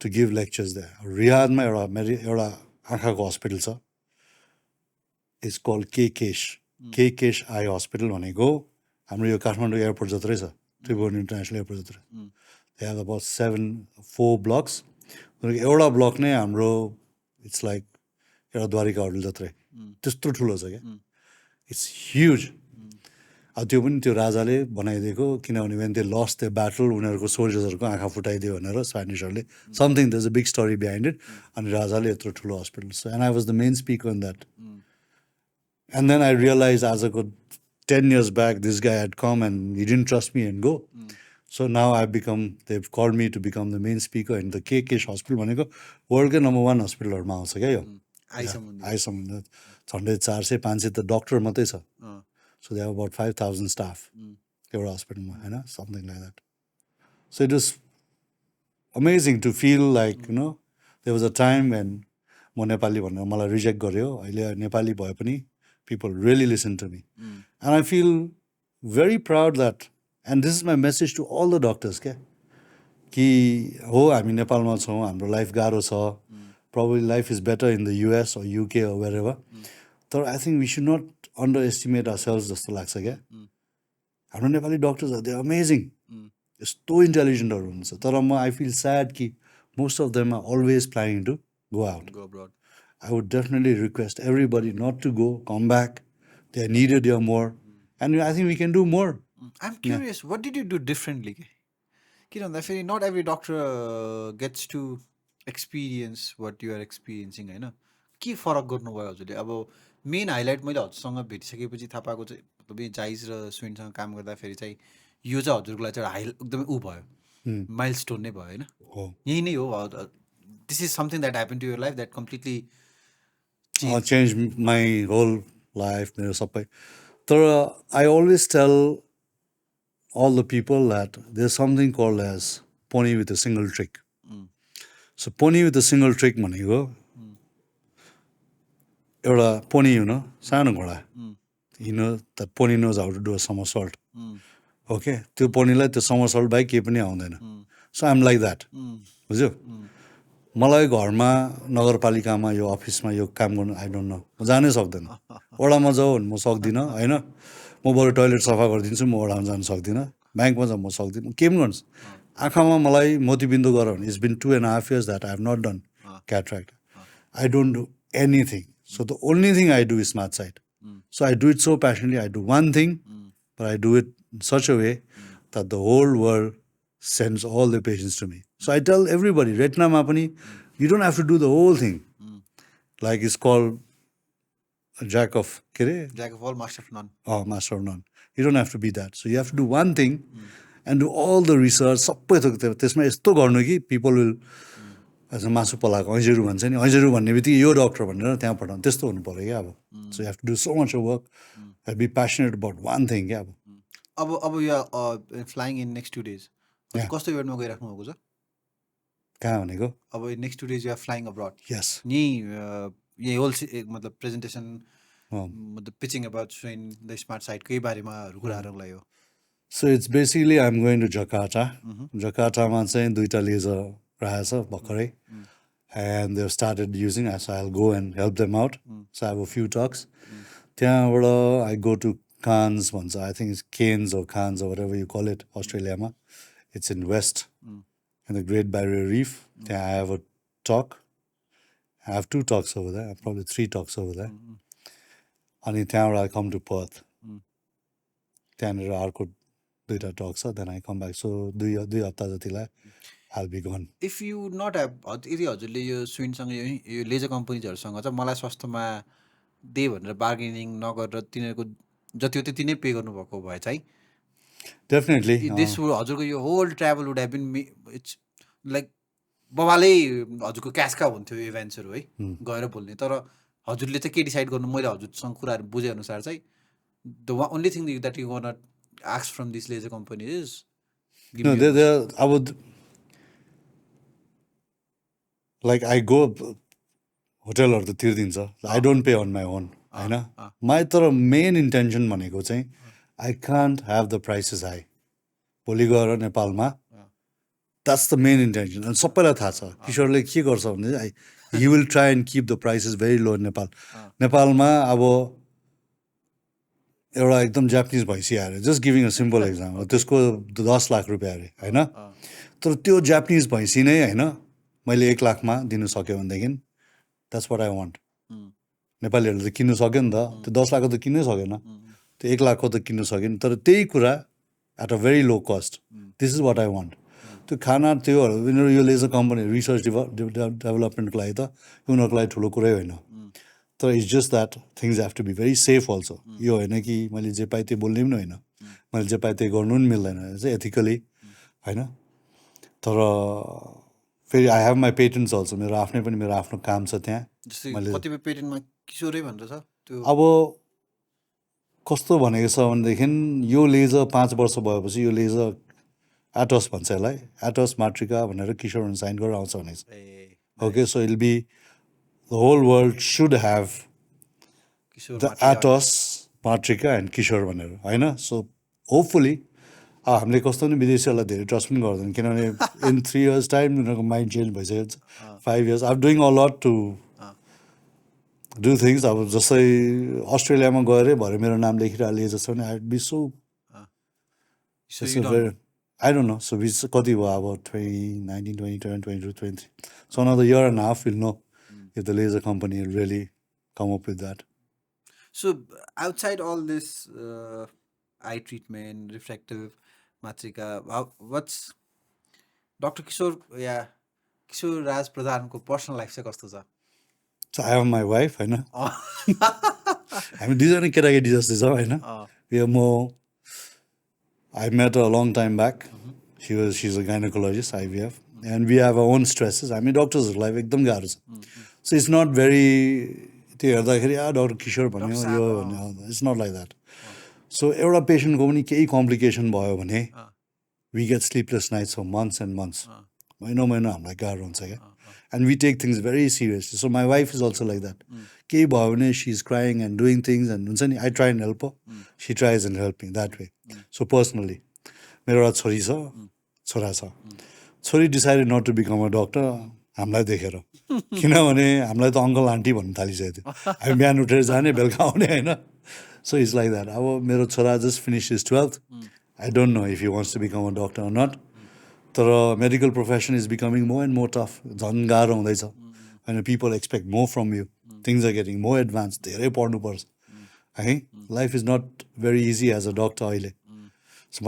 to give lectures there. Riyadh ma एउटा आँखाको hospital छ it's called KKESH eye hospital भनेको हाम्रो यो Kathmandu airport जत्रै छ Tribhuvan international airport जत्रै दे हेभ अबाउट 4 ब्लक्स एउटा ब्लक नै हाम्रो इट्स लाइक एउटा द्वारिका होटल जत्रै त्यस्तो ठुलो छ क्या इट्स ह्युज अब त्यो पनि त्यो राजाले बनाइदिएको किनभने when they lost the battle उनीहरूको सोल्जर्सहरूको आँखा फुटाइदियो भनेर स्पेनिसहरूले something this a big story behind it अनि राजाले यत्रो ठुलो हस्पिटल छ and I was the main speaker in that and then I realize आजको 10 years back this guy had come and he didn't trust me and go so now I become they call me to become the main speaker in the केकेश hospital भनेको वर्ल्डकै number 1 हस्पिटलहरूमा आउँछ क्या यो आइसम्म झन्डै 400-500 त doctor मात्रै छ So they have about 5,000 staff. They were hospital, something like that. So it was amazing to feel like, there was a time when म नेपाली भनेर मलाई रिजेक्ट गर्यो अहिले नेपाली भए पनि people really listen to me. And I feel very proud that, and this is my message to all the doctors, कि हो हामी नेपालमा छौँ हाम्रो लाइफ गाह्रो छ probably life is better in the US or UK or wherever. तर I think we should not underestimate ourselves जस्तो लाग्छ क्या हाम्रो नेपाली डक्टर्सहरू दे अमेजिङ यस्तो इन्टेलिजेन्टहरू हुन्छ तर म आई फिल स्याड कि most of them are always planning to go out I would definitely request everybody not to go come back they are needed here more and I think we can do more I am curious what did you do differently किन भन्दाखेरि not every doctor gets to experience what you are experiencing होइन के फरक गर्नुभयो हजुरले अब main highlight मैले हजुरसँग भेटिसकेपछि थाहा पाएको चाहिँ तपाईँ जाइज र स्विनसँग काम गर्दाखेरि चाहिँ यो चाहिँ हजुरको लागि चाहिँ एकदमै ऊ भयो माइल स्टोन नै भयो होइन यही नै हो this is something that happen to your life that completely change my whole life मेरो सबै तर I always tell all the people that there's something called as pony with a single trick. So pony with a single trick भनेको एउटा pony सानो घोडा that pony knows how to do a somersault. Okay, त्यो ponyलाई त्यो somersault बाहेक केही पनि आउँदैन. So I'm like that. बुझ्यो मलाई घरमा नगरपालिकामा यो अफिसमा यो काम गर्नु आई डोन्ट नो म जानै सक्दैन ओडामा जाऊ भने म सक्दिनँ होइन म बरु टोइलेट सफा गरिदिन्छु म ओडामा जानु सक्दिनँ ब्याङ्कमा जाऊँ म सक्दिनँ के पनि गर्नुहोस् आँखामा मलाई मोतीबिन्दु गर भने it's been 2.5 years that I have not done cataract I don't do anything so the only thing I do is smart side so I do it so passionately I do one thing but I do it in such a way that the whole world sends all the patients to me. So I tell everybody, retina pani, you don't have to do the whole thing. Like it's called a jack of all, master of none. Oh, master of none. You don't have to be that. So you have to do one thing and do all the research. सबै थोक त्यसमा यस्तो गर्नु कि people will मासु पलाएको ऐजेरू भन्छ नि ऐजेरू भन्ने बित्तिकै यो डक्टर भनेर त्यहाँ पठाउनु त्यस्तो हुनु पऱ्यो क्या अब so you have to do so much of work and be passionate about one thing क्या अब you are flying in next 2 days. कस्तो इभेन्टमा गइराख्नु भएको छ कहाँ भनेको अब next 2 days you are flying abroad yes यही होल मतलब प्रेजेन्टेसन मतलब pitching about Schwind the smart साइटकै बारेमा कुराहरूलाई हो. So it's basically I'm going to Jakarta. Jakartaमा चाहिँ 2टा लेजर रहेछ भर्खरै. And they've started using it, so I'll go and help them out. So I have a few talks. त्यहाँबाट I go to Cairns भन्छ, I think it's Cairns or Cairns or whatever you call it, Australiaमा. It's in West, in the Great Barrier Reef. त्यहाँ I have a talk. I have 2 talks over there, probably 3 talks over there. अनि त्यहाँबाट I come to Perth. त्यहाँनिर अर्को 2टा talks छ, then I come back. So 2 हप्ता जतिलाई I'll be gone. If you not have यदि हजुरले यो स्विनसँग यो लेजर कम्पनीजहरूसँग चाहिँ मलाई सस्तोमा दे भनेर बार्गेनिङ नगरेर तिनीहरूको जति हो त्यति नै पे गर्नुभएको भए चाहिँ Definitely. दिस हजुरको यो whole travel would have been it's like बबालै हजुरको क्यासका हुन्थ्यो इभेन्ट्सहरू है गएर बोल्ने. तर हजुरले चाहिँ के डिसाइड गर्नु, मैले हजुरसँग कुराहरू बुझेअनुसार चाहिँ the only thing that you want ask from this leisure company is No, अब like I go होटलहरू त तिर्दिन्छ. I don't pay on my own, होइन. My तर मेन इन्टेन्सन भनेको चाहिँ I can't have the prices high. भोलि गएर नेपालमा that's the main intention. अनि सबैलाई थाहा छ किशोरले के गर्छ भने he will try and keep the prices very low in Nepal. नेपालमा अब एउटा एकदम जापानिज भैँसी आएर just giving a simple example त्यसको 10 लाख रुपियाँ अरे होइन. तर त्यो जापानिज भैँसी नै होइन मैले 1 लाखमा दिनु सक्यो भनेदेखि द्याट्स वाट आई वान्ट. नेपालीहरूले त किन्नु सक्यो नि त, त्यो 10 लाखको त किन्नै सकेन, त्यो 1 लाखको त किन्नु सकेन. तर त्यही कुरा at a very low cost, this is what I want. त्यो खाना त्योहरू यो लेजर कम्पनी रिसर्च डेभलपमेन्टको लागि त उनीहरूको लागि ठुलो कुरै होइन. तर it's just that things have to be very safe also. यो होइन कि मैले जे पाएँ त्यो बोल्ने पनि होइन, मैले जे पाएँ त्यो गर्नु पनि मिल्दैन चाहिँ एथिकली होइन. तर फेरि I have my patents also, मेरो आफ्नै पनि मेरो आफ्नो काम छ त्यहाँ. कतिपय पेटेन्टमा किशोरै भनेर छ त्यो. अब कस्तो भनेको छ भनेदेखि यो लेजर 5 वर्ष भएपछि यो लेजर एटोस भन्छ यसलाई, एटोस माट्रिका भनेर किशोर साइन गरेर आउँछ भनेको छ. Okay, so I'll be the whole world should have the Atos, Matrika and Kishore भनेर होइन. सो होपफुली हामीले कस्तो पनि विदेशीहरूलाई धेरै ट्रस्ट पनि गर्दैन किनभने इन 3 years टाइम उनीहरूको माइन्ड चेन्ज भइसकेको छ. 5 years I am doing a lot to do things. अब जस्तै अस्ट्रेलियामा गएरै भरे मेरो नाम लेखिरहेको जस्तो भने I be so I don't know. So कति भयो अब 2019, 2020, 2022, 23. So another year and a half we'll know if the laser company will really come up with that. So outside all this eye treatment, refractive, matrika, what's Dr. Kishore, Kishore Raj Pradhan ko personal life चाहिँ कस्तो छ? So I have my wife होइन. हामी दुईजना केटाकेटी जस्तै छौँ होइन. I met her a long time back. She's a gynecologist, IVF, and we have our own stresses. I mean, doctors' life एकदम गाह्रो छ. So it's not very त्यो हेर्दाखेरि डक्टर किशोर भन्यो यो भन्यो, it's not like that. So एउटा पेसेन्टको पनि केही कम्प्लिकेसन भयो भने we get sleepless nights for months and months. महिना हामीलाई गाह्रो हुन्छ क्या. And we take things very seriously. So my wife is also like that. केही भयो भने she is crying and doing things and हुन्छ नि, I try and help, she tries and helping that way. So personally मेरो एउटा छोरी छ, छोरा छ. छोरी decided not to become a doctor हामीलाई देखेर, किनभने हामीलाई त अङ्कल आन्टी भन्नु थालिसकेको थियो. हामी बिहान उठेर जाने बेलुका आउने होइन. So it's like that. अब मेरो छोरा just finish is 12th. I don't know if you wants to become a doctor or not. तर medical profession is becoming more and more tough. झन् गाह्रो हुँदैछ होइन. People expect more from you. Things are getting more advance. धेरै पढ्नुपर्छ है. Life is not very easy as a doctor अहिले. सो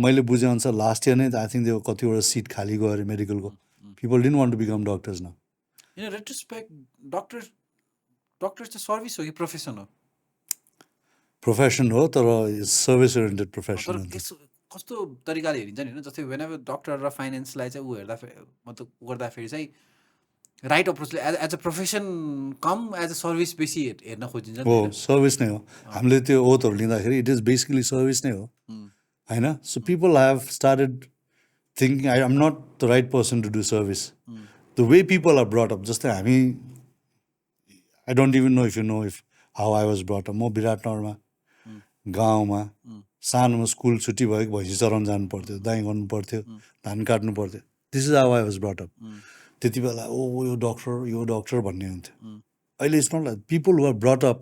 मैले बुझेअनुसार लास्ट इयर नै आई थिङ्क त्यो कतिवटा सिट खाली गयो अरे मेडिकलको. People didn't want to become doctors now. In retrospect, doctors चाहिँ सर्भिस हो कि प्रोफेसन हो? प्रोफेसन हो तर सर्भिस ओरिएन्टेड प्रोफेसन. कस्तो तरिकाले हेरिन्छ नि होइन. जस्तै वेन डक्टर र फाइनेन्सलाई चाहिँ ऊ हेर्दाखेरि मतलब गर्दाखेरि चाहिँ राइट अप्रोचले एज अ प्रोफेसन कम एज अ सर्भिस बेसी हेर्न खोजिन्छ. हो, सर्भिस नै हो. हामीले त्यो ओथहरू लिँदाखेरि इट इज बेसिकली सर्भिस नै हो होइन. So people have started thinking I'm not the right person to do service. The way people are brought up, just I don't even know if you know if how I was brought up म विराटनगरमा गाउँमा सानोमा school छुट्टी भएको भैँसी चराउनु जानु पर्थ्यो दाइँ गर्नु पर्थ्यो धान काट्नु पर्थ्यो this is how I was brought up त्यति बेला ओ यो डक्टर भन्ने हुन्थ्यो अहिले it's not like people who are brought up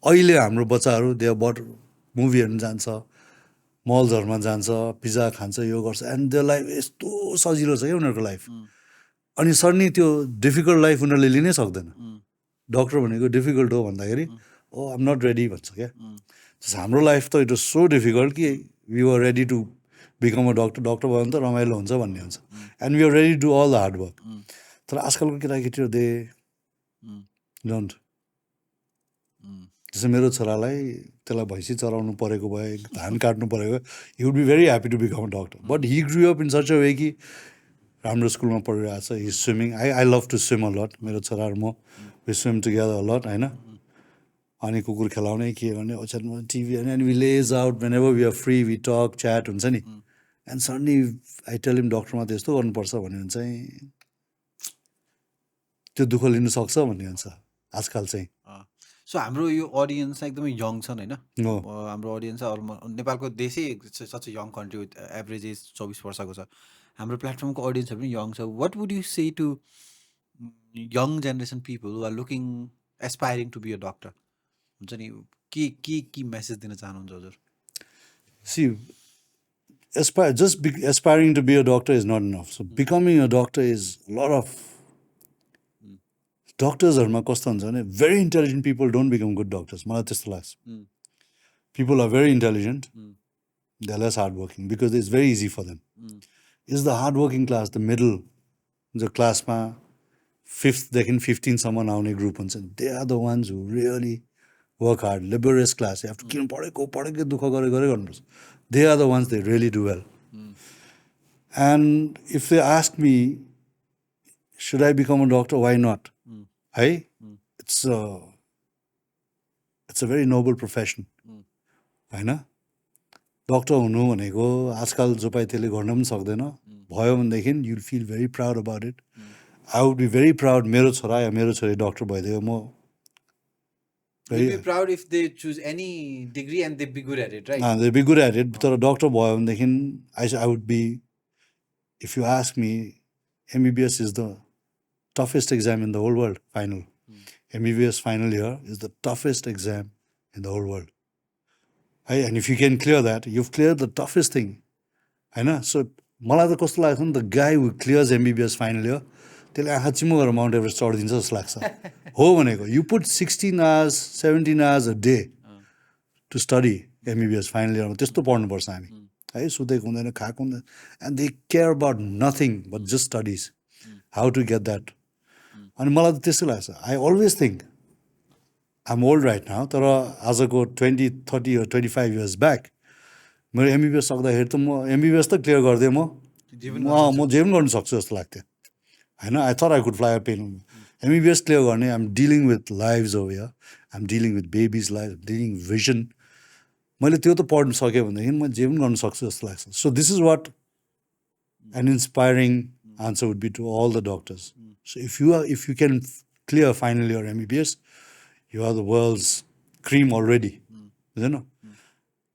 अहिले हाम्रो बच्चाहरू दे बट मुभी हेर्नु जान्छ मल्सहरूमा जान्छ पिज्जा खान्छ यो गर्छ एन्ड देयर लाइफ यस्तो सजिलो छ क्या उनीहरूको लाइफ अनि सर्नी त्यो डिफिकल्ट लाइफ उनीहरूले लिनै सक्दैन डक्टर भनेको डिफिकल्ट हो भन्दाखेरि ओ आम नट रेडी भन्छ क्या हाम्रो लाइफ त इट वाज सो डिफिकल्ट कि we were ready to become a doctor भयो भने त रमाइलो हुन्छ भन्ने हुन्छ and we are ready to all the hard work तर आजकलको केटाकेटीहरू दे डोन्ट जस्तै मेरो छोरालाई त्यसलाई भैँसी चराउनु परेको भए धान काट्नु परेको he would be very happy to become a doctor but he grew up in such a way कि राम्रो स्कुलमा पढिरहेको छ he swimming I love to swim a lot मेरो छोराहरू म we swim together a lot होइन अनि कुकुर खेलाउने के गर्ने ओछ्यानमा TV and we laze out whenever we are free we talk chat हुन्छ नि and suddenly I tell him डक्टरमा त यस्तो गर्नुपर्छ भन्यो भने चाहिँ त्यो दुःख लिनु सक्छ भन्ने हुन्छ आजकल चाहिँ सो हाम्रो यो अडियन्स एकदमै यङ छन् होइन हाम्रो अडियन्स नेपालको देशै such young country with average age 24 वर्षको छ हाम्रो प्लेटफर्मको अडियन्सहरू पनि यङ छ what would you say to young generation people who are looking aspiring to be a doctor हुन्छ नि के मेसेज दिन चाहनुहुन्छ हजुर सी aspiring to be a doctor is not enough. So becoming a doctor is a lot of डक्टर्सहरूमा कस्तो हुन्छ भने very intelligent people don't become good doctors मलाई त्यस्तो लाग्छ people are very intelligent they less hard working because it's very easy for them is the hard working class the middle जो क्लासमा 5thदेखि 15सम्म आउने ग्रुप हुन्छ they are the ones who really work hard laborious class आफ्नो किन पढेकै दुःख गरे गर्नुपर्छ they are the ones they really do well and if they ask me should I become a doctor why not है it's a very noble profession होइन डक्टर हुनु भनेको आजकल जो पाइ त्यसले गर्न पनि सक्दैन भयो भनेदेखि you feel very proud about it I would be very proud मेरो छोरा या मेरो छोरी डक्टर भइदियो म proud if they choose any degree and they be good at it right they be good at it तर डक्टर भयो भनेदेखि I would be if you ask me MBBS is the toughest exam in the whole world, final. MBBS final year is the toughest exam in the whole world. And if you can clear that, you've cleared the toughest thing. So, मलाई त कस्तो लाग्छ नि the guy who clears MBBS final year, त्यसले आँखा चिम्मो गरेर Mount Everest चढिदिन्छ जस्तो लाग्छ हो भनेको you put 16 hours, 17 hours a day to study MBBS final year त्यस्तो पढ्नुपर्छ हामी है सुतेको हुँदैन खाएको हुँदैन and they care about nothing but just studies. How to get that. अनि मलाई त त्यस्तो लाग्छ I always think I'm old right now तर आजको 20, 30 or 25 years ब्याक मेरो एमबिबिएस सक्दाखेरि त म एमबिबिएस त क्लियर गरिदिएँ म जे पनि गर्नु सक्छु जस्तो लाग्थ्यो होइन I thought I could fly a plane MBBS clear गर्ने I'm dealing with lives over here I'm dealing with babies life dealing vision मैले त्यो त पढ्नु सक्यो भनेदेखि म जे पनि गर्नु सक्छु जस्तो लाग्छ so this is what an inspiring answer would be to all the doctors. So if you can clear final year MBBS, you are the world's cream already. You know?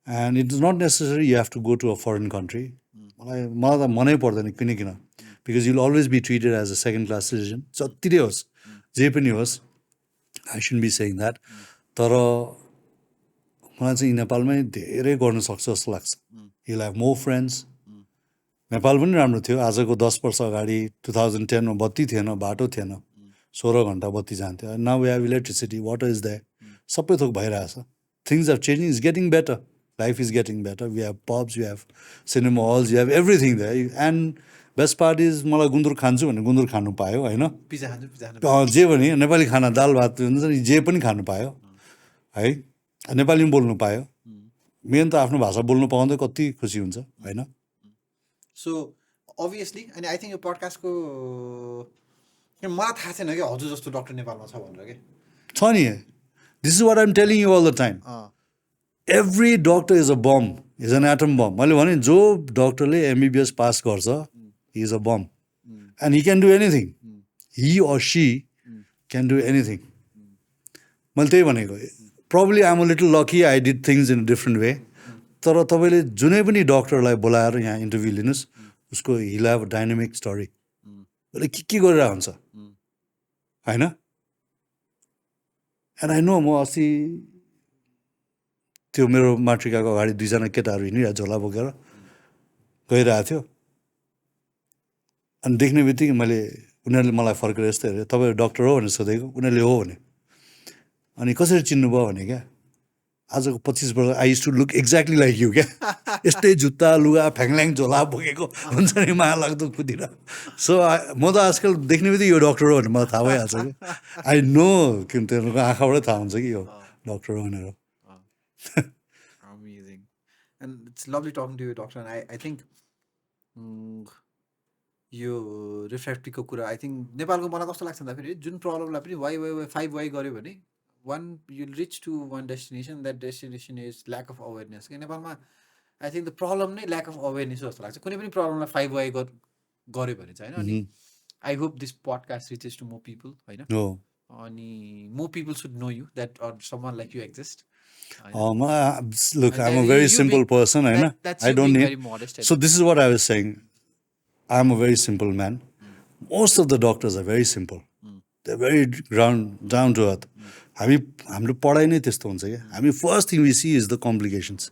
And it is not necessary you have to go to a foreign country. मलाई त मनै पर्दैन किन because you'll always be treated as a second class citizen. जति नै होस् जे पनि होस् I shouldn't be saying that. तर मलाई चाहिँ नेपालमै धेरै गर्न सक्छ जस्तो लाग्छ. You'll have more friends. Nepal पनि राम्रो थियो आजको 10 वर्ष अगाडि 2010मा बत्ती थिएन बाटो थिएन 16 घन्टा बत्ती जान्थ्यो now we have electricity water is there सबै थोक भइरहेछ things have changing is getting better life is getting better we have pubs we have cinema halls you have everything there and best part is मलाई गुन्द्रुक खान्छु भने गुन्द्रुक खानु पायो होइन जे भने नेपाली खाना दाल भात हुन्छ नि जे पनि खानु पायो है नेपाली पनि बोल्नु पायो मेन त आफ्नो भाषा बोल्नु पाउँदै कति खुसी हुन्छ होइन सो अभियसली अनि आई थिङ्क यो पडकास्टको मलाई थाहा छैन कि हजुर जस्तो डक्टर नेपालमा छ भनेर के छ नि this is what I'm telling you all the time every doctor is a bomb is an atom bomb मैले भने जो डक्टरले एमबिबिएस पास गर्छ he is a bomb and he can do anything he or she can do anything मैले त्यही भनेको probably I'm a little lucky I did things in different way तर तपाईँले जुनै पनि डक्टरलाई बोलाएर यहाँ इन्टरभ्यू लिनुहोस् उसको हिल हेभ डाइनामिक स्टोरी उसले के गरिरहेको हुन्छ होइन एन्ड आई नो म अस्ति त्यो मेरो मातृकाको अगाडि 2 जना केटाहरू हिँडिरहेको झोला बोकेर गइरहेको थियो अनि देख्ने बित्तिकै मैले उनीहरूले मलाई फर्केर यस्तो हेऱ्यो तपाईँ डक्टर हो भनेर सोधेको उनीहरूले हो भने अनि कसरी चिन्नुभयो भने क्या आजको 25 वर्ष I used to look exactly like you क्या यस्तै जुत्ता लुगा फ्याङल्याङ झोला बोकेको हुन्छ नि माया लाग्दो खुदिएर सो म त आजकल देख्ने बित्तिकै यो डक्टर हो भनेर मलाई थाहा भइहाल्छ कि आई नो कि तिनीहरूको आँखाबाटै थाहा हुन्छ कि यो डक्टर हो भनेर Amazing. And it's lovely talking to you, doctor. And I think यो रिफ्र्याक्टिभको कुरा आई थिङ्क नेपालको मलाई कस्तो लाग्छ भन्दाखेरि जुन प्रब्लमलाई पनि वाइ 5 गऱ्यो भने one you reach to one destination that destination is lack of awareness कि नेपालमा आई थिङ्क द प्रब्लम नै ल्याक अफ अवेरनेस जस्तो लाग्छ कुनै पनि प्रब्लमलाई 5 गऱ्यो भने चाहिँ होइन अनि I hope this podcast reaches to more people होइन अनि more people should know you that or someone like you exist Look, I'm a very simple person. I don't need. So this is what I was saying. I'm a very simple man. Most of the doctors are very simple. They're very down to earth. हाम्रो पढाइ नै त्यस्तो हुन्छ क्या हामी first thing we see is the complications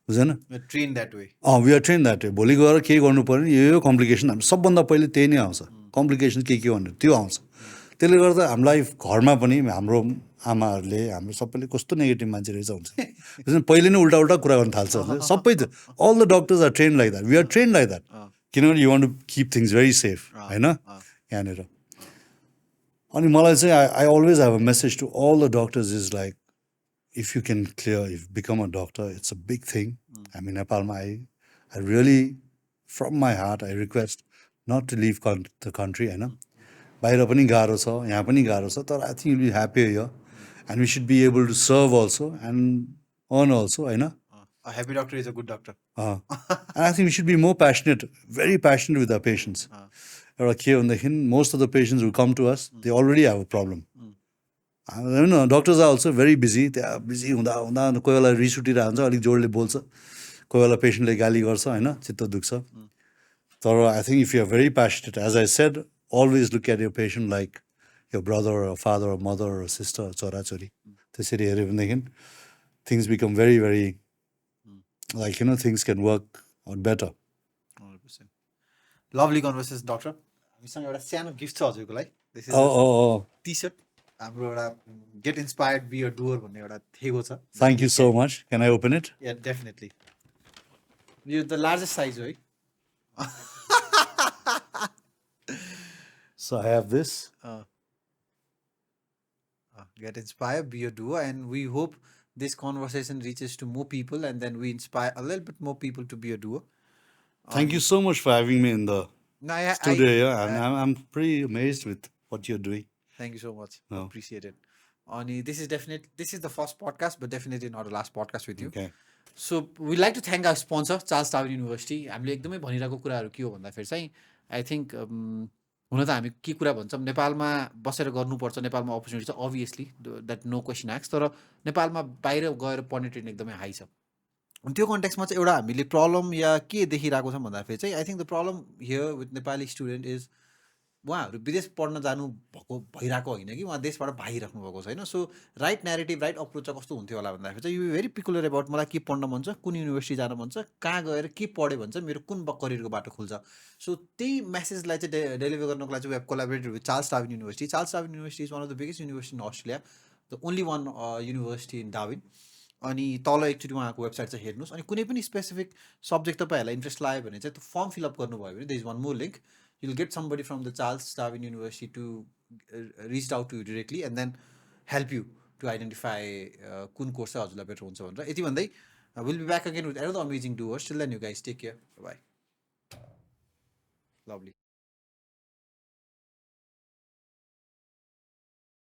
बुझेन train that way we are train that way भोलि गएर केही गर्नु पऱ्यो यो कम्प्लिकेसन हाम्रो सबभन्दा पहिले त्यही नै आउँछ कम्प्लिकेसन के भनेर त्यो आउँछ त्यसले गर्दा हामीलाई घरमा पनि हाम्रो आमाहरूले हाम्रो सबैले कस्तो नेगेटिभ मान्छे रहेछ हुन्छ पहिले नै उल्टा उल्टा कुरा गर्न थाल्छ सबै all the doctors are train like that we are train like that किनभने you want to keep things very safe होइन यहाँनिर अनि मलाई चाहिँ I always have a message to all the doctors is like if you can clear if become a doctor it's a big thing हामी नेपालमा I really from my heart I request not to leave the country होइन बाहिर पनि गाह्रो छ यहाँ पनि गाह्रो छ तर I think you be happy here and we should be able to serve also and earn also होइन A happy doctor is a good doctor. And I think we should be more passionate, very passionate with our patients. Most of the patients who come to us, they already have a problem. You know, doctors are also very busy. They are busy. कोही बेला रिस उठिरहेको हुन्छ अलिक जोडले बोल्छ कोही बेला पेसेन्टले गाली गर्छ होइन चित्त दुख्छ तर I think if you are very passionate as I said always look at your patient like your brother or father or mother or sister, छोराछोरी त्यसरी हेऱ्यो भनेदेखि things become very, very like, you know, things can work out better. 100%. Lovely conversation, doctor. हामीसँग एउटा सानो gift छ हजुरको लागि दिस इज टी-शर्ट हाम्रो एउटा get inspired be a doer भन्ने एउटा थेगो छ Thank you so much. Can I open it? Yeah definitely यो द लार्जेस्ट साइज हो है So I have this. Get inspired, be a doer, and we hope this conversation reaches to more people, and then we inspire a little bit more people to be a doer. Thank you so much for having me in the No, studio here. I'm pretty amazed with what you're doing. Thank you so much. Appreciate it. This is the first podcast, but definitely not the last podcast with you. Okay. So we'd like to thank our sponsor, Charles Darwin University. हामीले एकदमै भनिरहेको कुराहरू के हो भन्दाखेरि चाहिँ I think हुन त हामी के कुरा भन्छौँ नेपालमा बसेर गर्नुपर्छ नेपालमा अपर्च्युनिटी छ अभियसली द्याट नो क्वेसन आक्स तर नेपालमा बाहिर गएर पढ्ने ट्रेन एकदमै हाई छ अनि त्यो कन्टेक्समा चाहिँ एउटा हामीले प्रब्लम या के देखिरहेको छ भन्दाखेरि चाहिँ I think the problem here with Nepali student is उहाँहरू विदेश पढ्न जानु भएको भइरहेको होइन कि उहाँ देशबाट भागिराख्नु भएको छैन so right narrative right approach चाहिँ कस्तो हुन्थ्यो होला भन्दाखेरि चाहिँ यु भेरी पिकुलर एबाउट मलाई के पढ्न मन छ कुन युनिभर्सिटी जान मन छ कहाँ गएर के पढ्यो भने चाहिँ मेरो कुन करियरको बाटो खुल्छ सो त्यही मेसेजलाई चाहिँ डेलिभर गर्नको लागि चाहिँ we have collaborated with Charles Darwin University Charles Darwin University is one of the biggest university in Australia the only one university in Darwin अनि तल एकचोटि उहाँको वेबसाइट चाहिँ हेर्नुहोस् अनि कुनै पनि स्पेसिफिक सब्जेक्ट तपाईँहरूलाई इन्ट्रेस्ट लाग्यो भने चाहिँ त्यो फर्म फिलअप गर्नुभयो भने the is one more link you'll get somebody from the Charles Darwin University to reach out to you directly and then help you to identify kun course हजुरलाई better हुन्छ भनेर यति भन्दै we'll be back again with another amazing doers till then you guys take care bye bye lovely